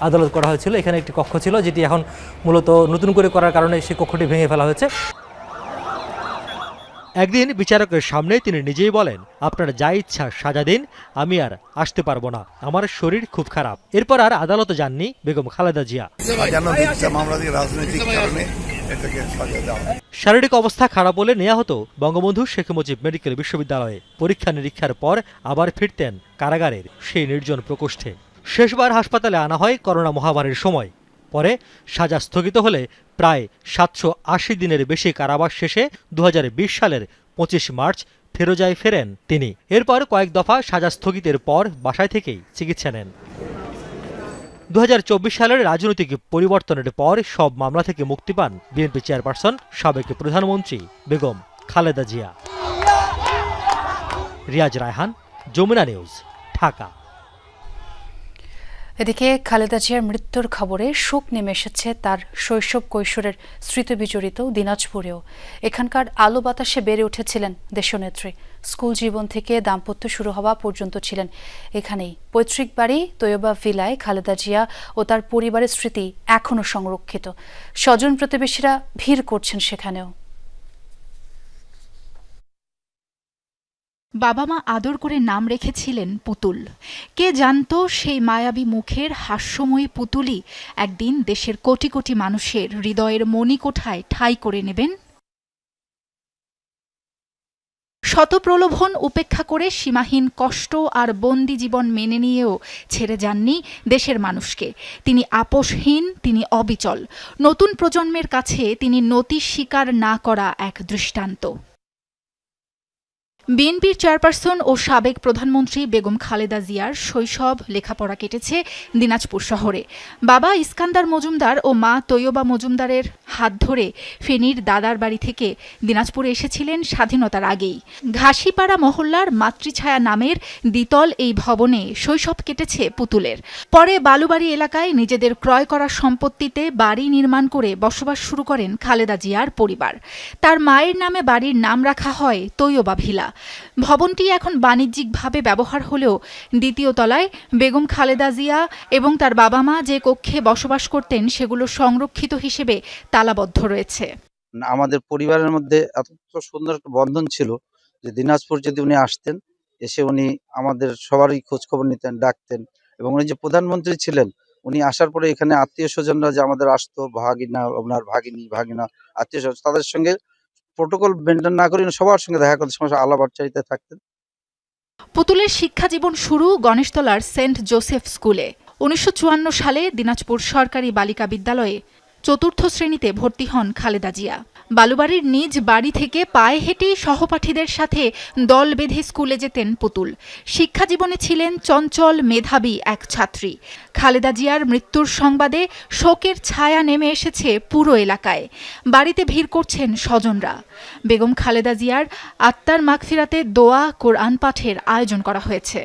আদালত করা হয়েছিল। এখানে একটি কক্ষ ছিল, যেটি এখন মূলত নতুন করে করার কারণে সেই কক্ষটি ভেঙে ফেলা হয়েছে। একদিন বিচারকের সামনে তিনি নিজেই বলেন, আপনার যা ইচ্ছা সাজা দিন, আমি আর আসতে পারবো না, আমার শরীর খুব খারাপ। এরপর আর আদালতে যাননি বেগম খালেদা জিয়া। শারীরিক অবস্থা খারাপ বলে নেওয়া হতো বঙ্গবন্ধু শেখ মুজিব মেডিকেল বিশ্ববিদ্যালয়ে। পরীক্ষা নিরীক্ষার পর আবার ফিরতেন কারাগারের সেই নির্জন প্রকোষ্ঠে। শেষবার হাসপাতালে আনা হয় করোনা মহামারীর সময়। পরে সাজা স্থগিত হলে প্রায় ৭৮০ দিনের বেশি কারাবাস শেষে ২০২০ সালের ২৫ মার্চ ফেরোজায় ফেরেন তিনি। এরপর কয়েক দফা সাজা স্থগিতের পর বাসায় থেকেই চিকিৎসা নেন। ২০২৪ সালের রাজনৈতিক পরিবর্তনের পর সব মামলা থেকে মুক্তি পান বিএনপি চেয়ারপারসন, সাবেক প্রধানমন্ত্রী বেগম খালেদা জিয়া। রিয়াজ রায়হান, যমুনা নিউজ, ঢাকা। এদিকে খালেদা জিয়ার মৃত্যুর খবরে শোক নেমে এসেছে তার শৈশব কৈশোরের স্মৃতিবিজড়িত দিনাজপুরেও। এখানকার আলো বাতাসে বেড়ে উঠেছিলেন দেশনেত্রী। স্কুল জীবন থেকে দাম্পত্য শুরু হওয়া পর্যন্ত ছিলেন এখানেই। পৈতৃক বাড়ি তৈয়বা ভিলায় খালেদা জিয়া ও তার পরিবারের স্মৃতি এখনও সংরক্ষিত। স্বজন প্রতিবেশীরা ভিড় করছেন সেখানেও। বাবা মা আদর করে নাম রেখেছিলেন পুতুল। কে জানতো সেই মায়াবী মুখের হাস্যময়ী পুতুলই একদিন দেশের কোটি কোটি মানুষের হৃদয়ের মণিকোঠায় ঠাঁই করে নেবেন। শত প্রলোভন উপেক্ষা করে সীমাহীন কষ্ট আর বন্দি জীবন মেনে নিয়েও ছেড়ে যাননি দেশের মানুষকে। তিনি আপোষহীন, তিনি অবিচল। নতুন প্রজন্মের কাছে তিনি নতি স্বীকার না করা এক দৃষ্টান্ত। বিএনপির চেয়ারপারসন ও সাবেক প্রধানমন্ত্রী বেগম খালেদা জিয়ার শৈশব লেখাপড়া কেটেছে দিনাজপুর শহরে। বাবা ইস্কান্দার মজুমদার ও মা তৈয়বা মজুমদারের হাত ধরে ফেনীর দাদার বাড়ি থেকে দিনাজপুরে এসেছিলেন স্বাধীনতার আগেই। ঘাসিপাড়া মহল্লার মাতৃছায়া নামের দ্বিতল এই ভবনে শৈশব কেটেছে পুতুলের। পরে বালুবাড়ি এলাকায় নিজেদের ক্রয় করা সম্পত্তিতে বাড়ি নির্মাণ করে বসবাস শুরু করেন খালেদা জিয়ার পরিবার। তার মায়ের নামে বাড়ির নাম রাখা হয় তৈয়বা ভিলা। ভবনটি এখন বাণিজ্যিকভাবে ব্যবহার হলেও দ্বিতীয় তলায় বেগম খালেদা জিয়া এবং তার বাবা মা যে কক্ষে বসবাস করতেন সেগুলো সংরক্ষিত হিসেবে তালাবদ্ধ রয়েছে। আমাদের পরিবারের মধ্যে এত সুন্দর একটা বন্ধন ছিল যে দিনাজপুর যদি উনি আসতেন, এসে উনি আমাদের সবারই খোঁজখবর নিতেন, ডাকতেন। এবং উনি যে প্রধানমন্ত্রী ছিলেন, উনি আসার পরে এখানে আত্মীয় স্বজনরা যে আমাদের আসতো, ভাগিনা, ওনার ভাগিনা আত্মীয় স্বজন, তাদের সঙ্গে প্রোটোকল মেনটেন না করে সবার সঙ্গে দেখা করতে সময় আলাপচারিতা থাকতেন। পুতুলের শিক্ষা জীবন শুরু গণেশতলার সেন্ট জোসেফ স্কুলে। ১৯৫৪ সালে দিনাজপুর সরকারি বালিকা বিদ্যালয়ে ৪র্থ শ্রেণীতে ভর্তি হন খালেদা জিয়া। বালুবাড়ির নিজ বাড়ি থেকে পায়ে হেঁটেই সহপাঠীদের সাথে দল বেঁধে স্কুলে যেতেন পুতুল। শিক্ষা জীবনে ছিলেন চঞ্চল মেধাবী এক ছাত্রী। খালেদা জিয়ার মৃত্যুর সংবাদে শোকের ছায়া নেমে এসেছে পুরো এলাকায়। বাড়িতে ভিড় করছেন স্বজনরা। বেগম খালেদা জিয়ার আত্মার মাগফিরাতে দোয়া, কোরআন পাঠের আয়োজন করা হয়েছে।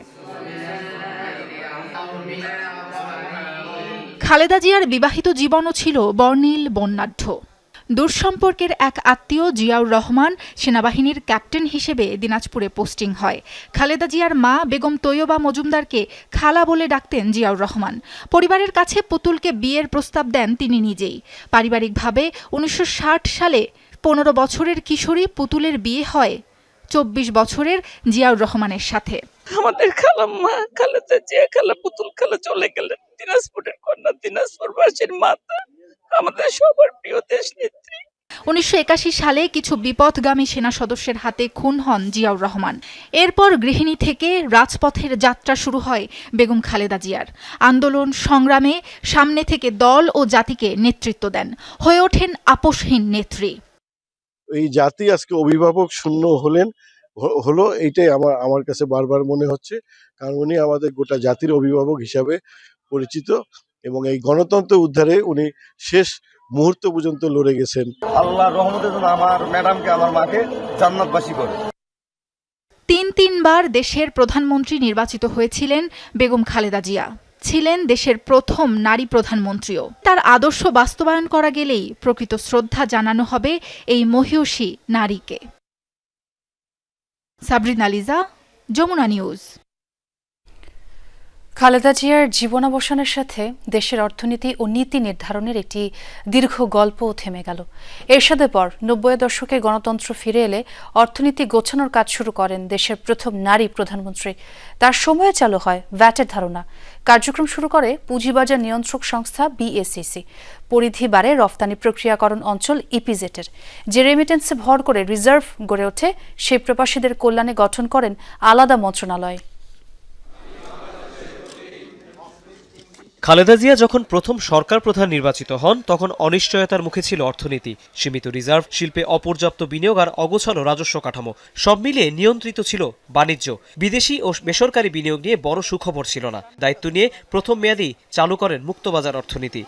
খালেদা জিয়ার বিবাহিত জীবনও ছিল বর্ণিল বর্ণাঢ্য। দূরসম্পর্কের এক আত্মীয় জিয়াউর রহমান সেনাবাহিনীর ক্যাপ্টেন হিসেবে দিনাজপুরে পোস্টিং হয়। খালেদা জিয়ার মা বেগম তৈয়বা মজুমদারকে খালা বলে ডাকতেন জিয়াউর রহমান। পরিবারের কাছে পুতুলকে বিয়ের প্রস্তাব দেন তিনি নিজেই। পারিবারিকভাবে ১৯৬০ সালে ১৫ বছরের কিশোরী পুতুলের বিয়ে হয় ২৪ বছরের জিয়াউর রহমানের সাথে। আমাদের খালাম্মা খালেদা জিয়া খালা পুতুল খালা চলে গেলেন। দিনাজপুরের কন্যা, দিনাজপুরবাসীর মাতা, আমাদের সবার প্রিয় দেশ নেত্রী। ১৯৮১ সালে কিছু বিপথগামী সেনা সদস্যের হাতে খুন হন জিয়াউর রহমান। এরপর গৃহিণী থেকে রাজপথের যাত্রা শুরু হয় বেগম খালেদা জিয়ার। আন্দোলন সংগ্রামে সামনে থেকে দল ও জাতিকে নেতৃত্ব দেন, হয়ে ওঠেন আপোষহীন নেত্রী। এই জাতি আজকে অভিভাবক শূন্য হলো এইটাই আমার কাছে বারবার মনে হচ্ছে, কারণ উনি আমাদের গোটা জাতির অভিভাবক হিসাবে পরিচিত এবং এই গণতন্ত্র উদ্ধারে উনি শেষ মুহূর্ত পর্যন্ত লড়ে গেছেন। আল্লাহর রহমতের জন্য আমার ম্যাডামকে, আমার মাকে জান্নাতবাসী করে। তিনবার দেশের প্রধানমন্ত্রী নির্বাচিত হয়েছিলেন বেগম খালেদা জিয়া। ছিলেন দেশের প্রথম নারী প্রধানমন্ত্রীও। তার আদর্শ বাস্তবায়ন করা গেলেই প্রকৃত শ্রদ্ধা জানানো হবে এই মহিয়সী নারীকে। সাবরিনা লিজা, যমুনা নিউজ। খালেদা জিয়ার জীবনাবসানের সাথে দেশের অর্থনীতি ও নীতি নির্ধারণের একটি দীর্ঘ গল্পও থেমে গেল। এরশাদের পর ৯০-এর দশকে গণতন্ত্র ফিরে এলে অর্থনীতি গোছানোর কাজ শুরু করেন দেশের প্রথম নারী প্রধানমন্ত্রী। তার সময়ে চালু হয় ভ্যাটের ধারণা। কার্যক্রম শুরু করে পুঁজিবাজার নিয়ন্ত্রক সংস্থা বিএসইসি। পরিধি বাড়ে রফতানি প্রক্রিয়াকরণ অঞ্চল ইপিজেটের। যে রেমিটেন্সে ভর করে রিজার্ভ গড়ে ওঠে, সেই প্রবাসীদের কল্যাণে গঠন করেন আলাদা মন্ত্রণালয়। খালেদা জিয়া যখন প্রথম সরকার প্রধান নির্বাচিত হন, তখন অনিশ্চয়তার মুখে ছিল অর্থনীতি। সীমিত রিজার্ভ, শিল্পে অপর্যাপ্ত বিনিয়োগ আর অগোছালো রাজস্ব কাঠামো, সব মিলিয়ে নিয়ন্ত্রিত ছিল বাণিজ্য। বিদেশি ও বেসরকারি বিনিয়োগ নিয়ে বড় সুখবর ছিল না। দায়িত্ব নিয়ে প্রথম মেয়াদেই চালু করেন মুক্তবাজার অর্থনীতি।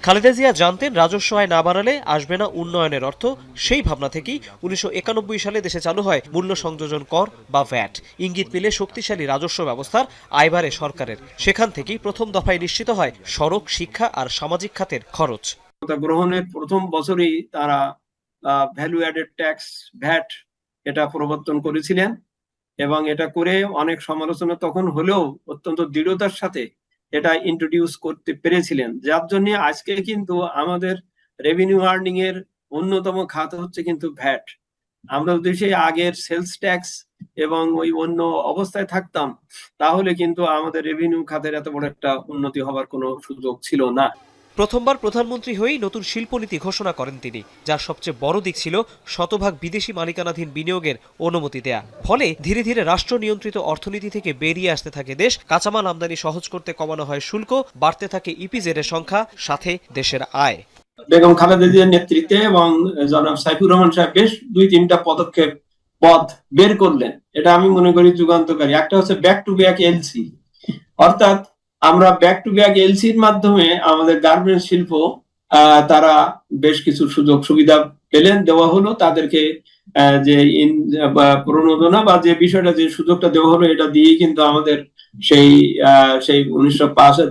খালেদা জিয়া জানতেন রাজস্ব আয় না বাড়ালে আসবে না উন্নয়নের অর্থ। সেই ভাবনা থেকেই ১৯৯১ সালে দেশে চালু হয় মূল্য সংযোজন কর বা ভ্যাট। ইঙ্গিত মিলে শক্তিশালী রাজস্ব ব্যবস্থার আয় বাড়ে সরকারের। সেখান থেকেই প্রথম দফায় নিশ্চিত হয় সড়ক, শিক্ষা আর সামাজিক খাতের খরচ। গ্রহণের প্রথম বছরেই তারা ভ্যালু অ্যাডেড ট্যাক্স ভ্যাট এটা প্রবর্তন করেছিলেন এবং এটা করে অনেক সমালোচনা তখন হলেও অত্যন্ত দৃঢ়তার সাথে এটা ইন্ট্রোডিউস করতে পেরেছিলেন, যার জন্য আজকে কিন্তু আমাদের রেভিনিউ আর্নিং এর অন্যতম খাত হচ্ছে কিন্তু ভ্যাট। আমরা যদি সেই আগের সেলস ট্যাক্স এবং ওই অন্য অবস্থায় থাকতাম, তাহলে কিন্তু আমাদের রেভিনিউ খাতের এত বড় একটা উন্নতি হবার কোনো সুযোগ ছিল না। প্রথমবার প্রধানমন্ত্রী হয়েই নতুন শিল্পনীতি ঘোষণা করেন তিনি, যার সবচেয়ে বড় দিক ছিল শতভাগ বিদেশি মালিকানাধীন বিনিয়োগের অনুমতি দেয়া। ফলে ধীরে ধীরে রাষ্ট্র নিয়ন্ত্রিত অর্থনীতি থেকে বেরিয়ে আসতে থাকে দেশ। কাঁচামাল আমদানি সহজ করতে কমানো হয় শুল্ক, বাড়তে থাকে ইপিজেডের সংখ্যা, সাথে দেশের আয়। বেগম খালেদা জিয়ার নেতৃত্বে এবং জনাব সাইফুর রহমান সাহেব বেশ ২-৩টা পদ বের করলেন। এটা আমি মনে করি যুগান্তকারী। একটা হচ্ছে ব্যাক টু ব্যাক এলসি, অর্থাৎ আমরা ব্যাক টু ব্যাক এলসির মাধ্যমে আমাদের গার্মেন্টস শিল্প তারা বেশ কিছু সুযোগ সুবিধা পেলেন, দেওয়া হলো তাদেরকে। যে প্রণোদনা বা যে বিষয়টা, যে সুযোগটা দেওয়া হলো, এটা দিয়েই কিন্তু আমাদের সেই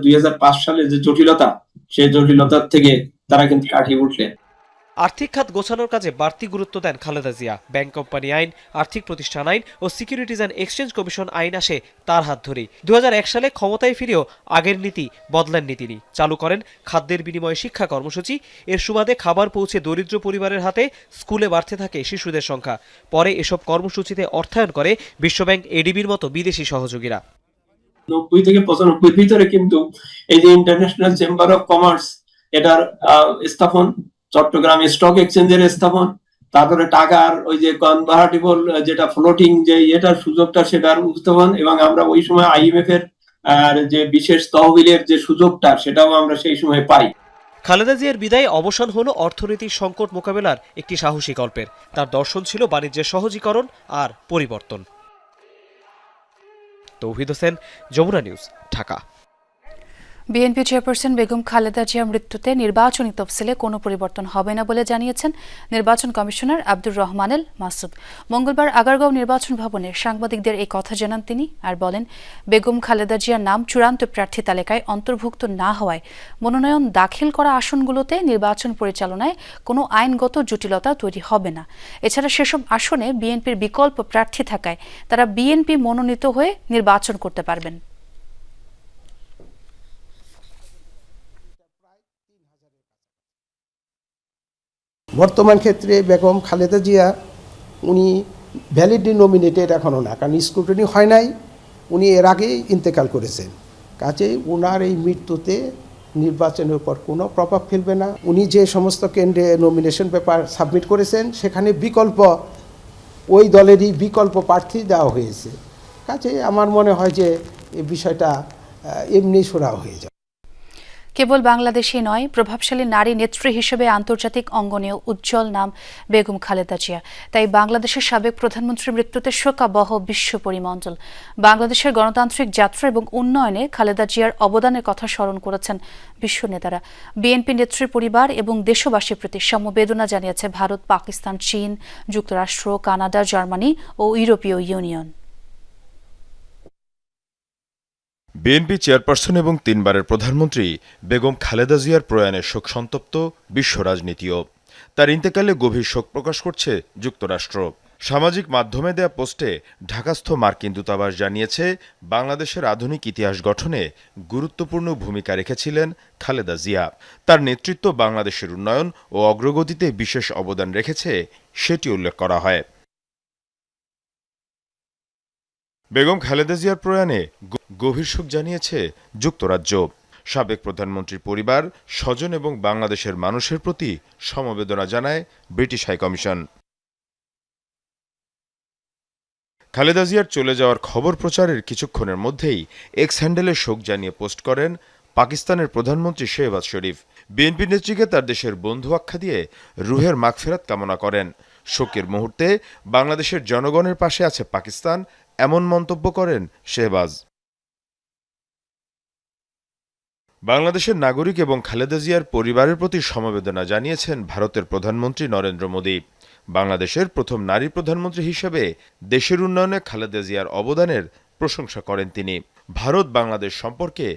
২০০৫ সালে যে জটিলতা, সেই জটিলতার থেকে তারা কিন্তু কাটিয়ে উঠলেন। আর্থিক খাত গোছানোর কাজে বাড়তি গুরুত্ব দেন খালেদা জিয়া। ব্যাংক কোম্পানি আইন, আর্থিক প্রতিষ্ঠান আইন ও সিকিউরিটিজ অ্যান্ড এক্সচেঞ্জ কমিশন আইন আসে তার হাত ধরেই। ২০০১ সালে ক্ষমতায় ফিরেও আগের নীতি বদলাননি তিনি। চালু করেন খাদ্যের বিনিময়ে শিক্ষা কর্মসূচি। এর সুবাদে খাবার পৌঁছে দরিদ্র পরিবারের হাতে, স্কুলে বাড়তে থাকে শিশুদের সংখ্যা। পরে এসব কর্মসূচিতে অর্থায়ন করে বিশ্বব্যাংক, এডিবির মতো বিদেশি সহযোগীরা। ৯০ থেকে ৯৫ ভিতরে কিন্তু এই যে ইন্টারন্যাশনাল চেম্বার অফ কমার্স, এটার স্থাপন, চট্টগ্রাম স্টক এক্সচেঞ্জের স্থাপন, তারপরে টাকার ওই যে কনভার্টিবল যেটা ফ্লোটিং যে এটার সুযোগটা, সেটার উত্থাপন, এবং আমরা ওই সময় আইএমএফ এর যে বিশেষ তহবিলের যে সুযোগটা, সেটাও আমরা সেই সময় পাই। খালেদা জিয়ার বিদায়ে অবসান হলো অর্থনৈতিক সংকট মোকাবেলার একটি সাহসী গল্পের। তার দর্শন ছিল বাণিজ্যের সহজীকরণ আর পরিবর্তন। Touhid Hossain, Jamuna news, Dhaka. BNP chairperson Begum Khaleda জিয়ার মৃত্যুতে নির্বাচনী তফসিলে কোনো পরিবর্তন হবে না বলে জানিয়েছেন নির্বাচন কমিশনার আব্দুর রহমানেল মাসুদ। মঙ্গলবার আগারগাঁও নির্বাচন ভবনে সাংবাদিকদের এই কথা জানান তিনি, আর বলেন, বেগম খালেদা জিয়ার নাম চূড়ান্ত প্রার্থী তালিকায় অন্তর্ভুক্ত না হওয়ায় মনোনয়ন দাখিল করা আসনগুলোতে নির্বাচন পরিচালনায় কোনো আইনগত জটিলতা তৈরি হবে না। এছাড়া সেসব আসনে বিএনপির বিকল্প প্রার্থী থাকায় তারা বিএনপি মনোনীত হয়ে নির্বাচন করতে পারবেন। বর্তমান ক্ষেত্রে বেগম খালেদা জিয়া উনি ভ্যালিডলি নমিনেটেড এখনও না, কারণ স্ক্রুটিনি হয় নাই, উনি এর আগেই ইন্তেকাল করেছেন। কাজেই ওনার এই মৃত্যুতে নির্বাচনের উপর কোনো প্রভাব ফেলবে না। উনি যে সমস্ত কেন্দ্রে নমিনেশন পেপার সাবমিট করেছেন, সেখানে বিকল্প ওই দলেরই বিকল্প প্রার্থী দেওয়া হয়েছে। কাজেই আমার মনে হয় যে এই বিষয়টা এমনি সরা হয়ে যাবে। কেবল বাংলাদেশই নয়, প্রভাবশালী নারী নেত্রী হিসেবে আন্তর্জাতিক অঙ্গনেও উজ্জ্বল নাম বেগম খালেদা জিয়া। তাই বাংলাদেশের সাবেক প্রধানমন্ত্রীর মৃত্যুতে শোকাবহ বিশ্ব পরিমণ্ডল। বাংলাদেশের গণতান্ত্রিক যাত্রা এবং উন্নয়নে খালেদা জিয়ার অবদানের কথা স্মরণ করেছেন বিশ্ব নেতারা। বিএনপি নেত্রীর পরিবার এবং দেশবাসীর প্রতি সমবেদনা জানিয়েছে ভারত, পাকিস্তান, চীন, যুক্তরাষ্ট্র, কানাডা, জার্মানি ও ইউরোপীয় ইউনিয়ন। বিএনপি চেয়ারপারসন এবং 3 বারের প্রধানমন্ত্রী বেগম খালেদা জিয়ার প্রয়াণে শোকসন্তপ্ত বিশ্ব রাজনীতিও। তার ইন্তেকালে গভীর শোক প্রকাশ করছে যুক্তরাষ্ট্র। সামাজিক মাধ্যমে দেয়া পোস্টে ঢাকাস্থ মার্কিন দূতাবাস জানিয়েছে, বাংলাদেশের আধুনিক ইতিহাস গঠনে গুরুত্বপূর্ণ ভূমিকা রেখেছিলেন খালেদা জিয়া। তার নেতৃত্ব বাংলাদেশের উন্নয়ন ও অগ্রগতিতে বিশেষ অবদান রেখেছে, সেটি উল্লেখ করা হয়। বেগম খালেদা জিয়ার প্রয়াণে গভীর শোক জানিয়েছে যুক্তরাজ্য। সাবেক প্রধানমন্ত্রীর পরিবার, স্বজন এবং বাংলাদেশের মানুষের প্রতি সমবেদনা জানায় ব্রিটিশ হাইকমিশন। খালেদা জিয়ার চলে যাওয়ার খবর প্রচারের কিছুক্ষণের মধ্যেই এক্স হ্যান্ডেলে শোক জানিয়ে পোস্ট করেন পাকিস্তানের প্রধানমন্ত্রী শেহবাজ শরীফ। বিএনপি নেত্রীকে তার দেশের বন্ধু আখ্যা দিয়ে রুহের মাগফিরাত কামনা করেন। শোকের মুহূর্তে বাংলাদেশের জনগণের পাশে আছে পাকিস্তান, এমন মন্তব্য করেন শেহবাজ। বাংলাদেশের নাগরিক এবং খালেদা জিয়ার পরিবারের প্রতি সমবেদনা জানিয়েছেন ভারতের প্রধানমন্ত্রী নরেন্দ্র মোদী। বাংলাদেশের প্রথম নারী প্রধানমন্ত্রী হিসেবে দেশের উন্নয়নে খালেদা জিয়ার অবদানের প্রশংসা করেন তিনি। ভারত বাংলাদেশ সম্পর্কে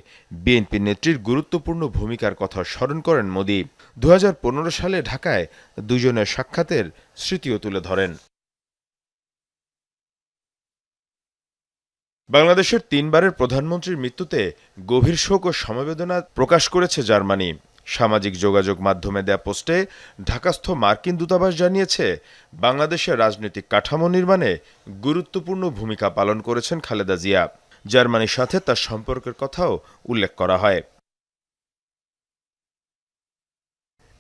বিএনপি নেত্রীর গুরুত্বপূর্ণ ভূমিকার কথা স্মরণ করেন মোদী। 2015 সালে ঢাকায় দুজনের সাক্ষাতের স্মৃতিও তুলে ধরেন। বাংলাদেশের 3 বারের প্রধানমন্ত্রীর মৃত্যুতে গভীর শোক ও সমবেদনা প্রকাশ করেছে জার্মানি। সামাজিক যোগাযোগ মাধ্যমে দেয়া পোস্টে ঢাকাস্থ মার্কিন দূতাবাস জানিয়েছে, বাংলাদেশের রাজনৈতিক কাঠামো নির্মাণে গুরুত্বপূর্ণ ভূমিকা পালন করেছেন খালেদা জিয়া। জার্মানির সাথে তার সম্পর্কের কথাও উল্লেখ করা হয়।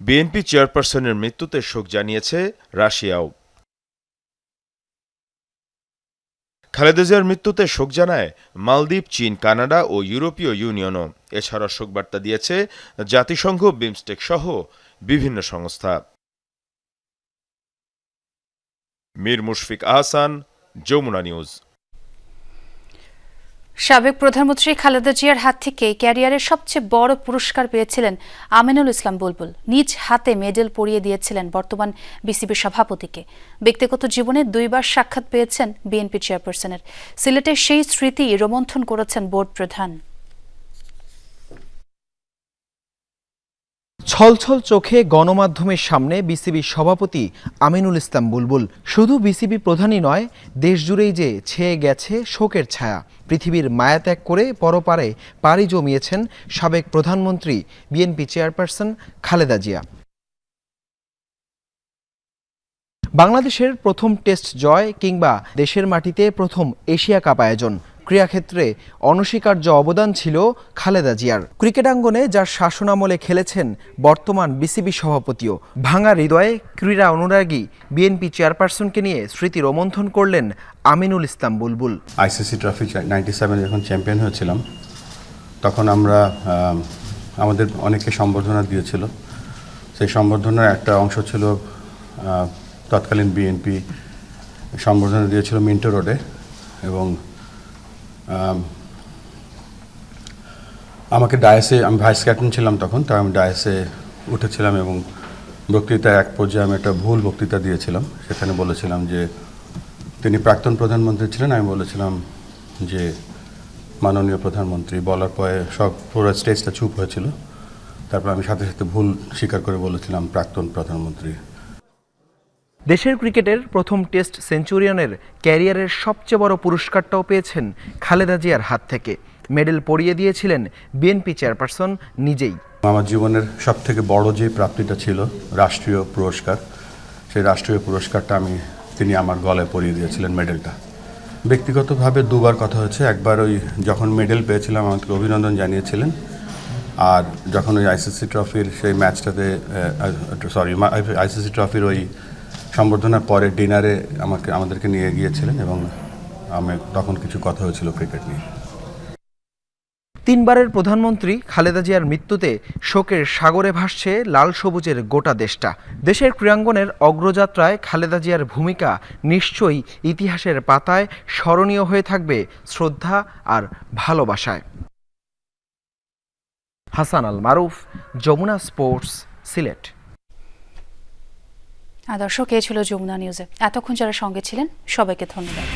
বিএনপি চেয়ারপারসনের মৃত্যুতে শোক জানিয়েছে রাশিয়াও। খালেদা জিয়ার মৃত্যুতে শোক জানায় মালদ্বীপ, চীন, কানাডা ও ইউরোপীয় ইউনিয়নও। এছাড়া শোকবার্তা দিয়েছে জাতিসংঘ, বিমস্টেক সহ বিভিন্ন সংস্থা। মীর মুশফিক আহসান, যমুনা নিউজ। সাবেক প্রধানমন্ত্রী খালেদা জিয়ার হাত থেকে ক্যারিয়ারের সবচেয়ে বড় পুরস্কার পেয়েছিলেন আমিনুল ইসলাম বুলবুল। নিজ হাতে মেডেল পরিয়ে দিয়েছিলেন বর্তমান বিসিবি সভাপতিকে। ব্যক্তিগত জীবনে 2 বার সাক্ষাৎ পেয়েছেন বিএনপি চেয়ারপারসনের। সিলেটের সেই স্মৃতি রোমন্থন করেছেন বোর্ড প্রধান। ছলছল চোখে গণমাধ্যমের সামনে বিসিবি সভাপতি আমিনুল ইসলাম বুলবুল। শুধু বিসিবি প্রধানই নয়, দেশজুড়েই যে ছেয়ে গেছে শোকের ছায়া। পৃথিবীর মায়া ত্যাগ করে পরপারে পাড়ি জমিয়েছেন সাবেক প্রধানমন্ত্রী বিএনপি চেয়ারপারসন খালেদা জিয়া। বাংলাদেশের প্রথম টেস্ট জয় কিংবা দেশের মাটিতে প্রথম এশিয়া কাপ আয়োজন, ক্রীড়াক্ষেত্রে অনস্বীকার্য অবদান ছিল খালেদা জিয়ার। ক্রিকেটাঙ্গনে যার শাসনামলে খেলেছেন বর্তমান বিসিবি সভাপতিও। ভাঙা হৃদয়ে ক্রীড়া অনুরাগী বিএনপি চেয়ারপারসনকে নিয়ে স্মৃতি রোমন্থন করলেন আমিনুল ইসলাম বুলবুল। আইসিসি ট্রফি 97 যখন চ্যাম্পিয়ন হয়েছিলাম, তখন আমরা আমাদের অনেকে সম্বর্ধনা দিয়েছিল। সেই সম্বর্ধনার একটা অংশ ছিল তৎকালীন বিএনপি সম্বর্ধনা দিয়েছিল মিন্টো রোডে, এবং আমাকে ডায়াসে, আমি ভাইস ক্যাপ্টেন ছিলাম তখন, তাই আমি ডায়াসে উঠেছিলাম এবং বক্তৃতার এক পর্যায়ে আমি একটা ভুল বক্তৃতা দিয়েছিলাম। সেখানে বলেছিলাম যে তিনি প্রাক্তন প্রধানমন্ত্রী ছিলেন। আমি বলেছিলাম যে মাননীয় প্রধানমন্ত্রী, বলার পরে সব পুরো স্টেজটা চুপ হয়েছিল। তারপর আমি সাথে সাথে ভুল স্বীকার করে বলেছিলাম প্রাক্তন প্রধানমন্ত্রী। দেশের ক্রিকেটের প্রথম টেস্ট সেঞ্চুরিয়ানের ক্যারিয়ারের সবচেয়ে বড় পুরস্কারটাও পেয়েছেন খালেদা জিয়ার হাত থেকে। মেডেল পরিয়ে দিয়েছিলেন বিএনপি চেয়ারপারসন নিজেই। আমার জীবনের সবথেকে বড় যে প্রাপ্তিটা ছিল রাষ্ট্রীয় পুরস্কার, সেই রাষ্ট্রীয় পুরস্কারটা তিনি আমার গলায় পরিয়ে দিয়েছিলেন মেডেলটা। ব্যক্তিগতভাবে 2 বার কথা হয়েছে। একবার ওই যখন মেডেল পেয়েছিলাম আমাকে অভিনন্দন জানিয়েছিলেন, আর যখন ওই আইসিসি ট্রফির সেই ম্যাচটাতে আইসিসি ট্রফির ওই সম্বর্ধনার পরে ডিনারে আমাদেরকে নিয়ে গিয়েছিলেন এবং তখন কিছু কথা হয়েছিল ক্রিকেট নিয়ে। তিনবারের প্রধানমন্ত্রী খালেদা জিয়ার মৃত্যুতে শোকের সাগরে ভাসছে লাল সবুজের গোটা দেশটা। দেশের ক্রীড়াঙ্গনের অগ্রযাত্রায় খালেদা জিয়ার ভূমিকা নিশ্চয়ই ইতিহাসের পাতায় স্মরণীয় হয়ে থাকবে শ্রদ্ধা আর ভালোবাসায়। হাসান আল মারুফ, যমুনা স্পোর্টস, সিলেট। দর্শক, এ ছিল যমুনা নিউজে। এতক্ষণ যারা সঙ্গে ছিলেন সবাইকে ধন্যবাদ।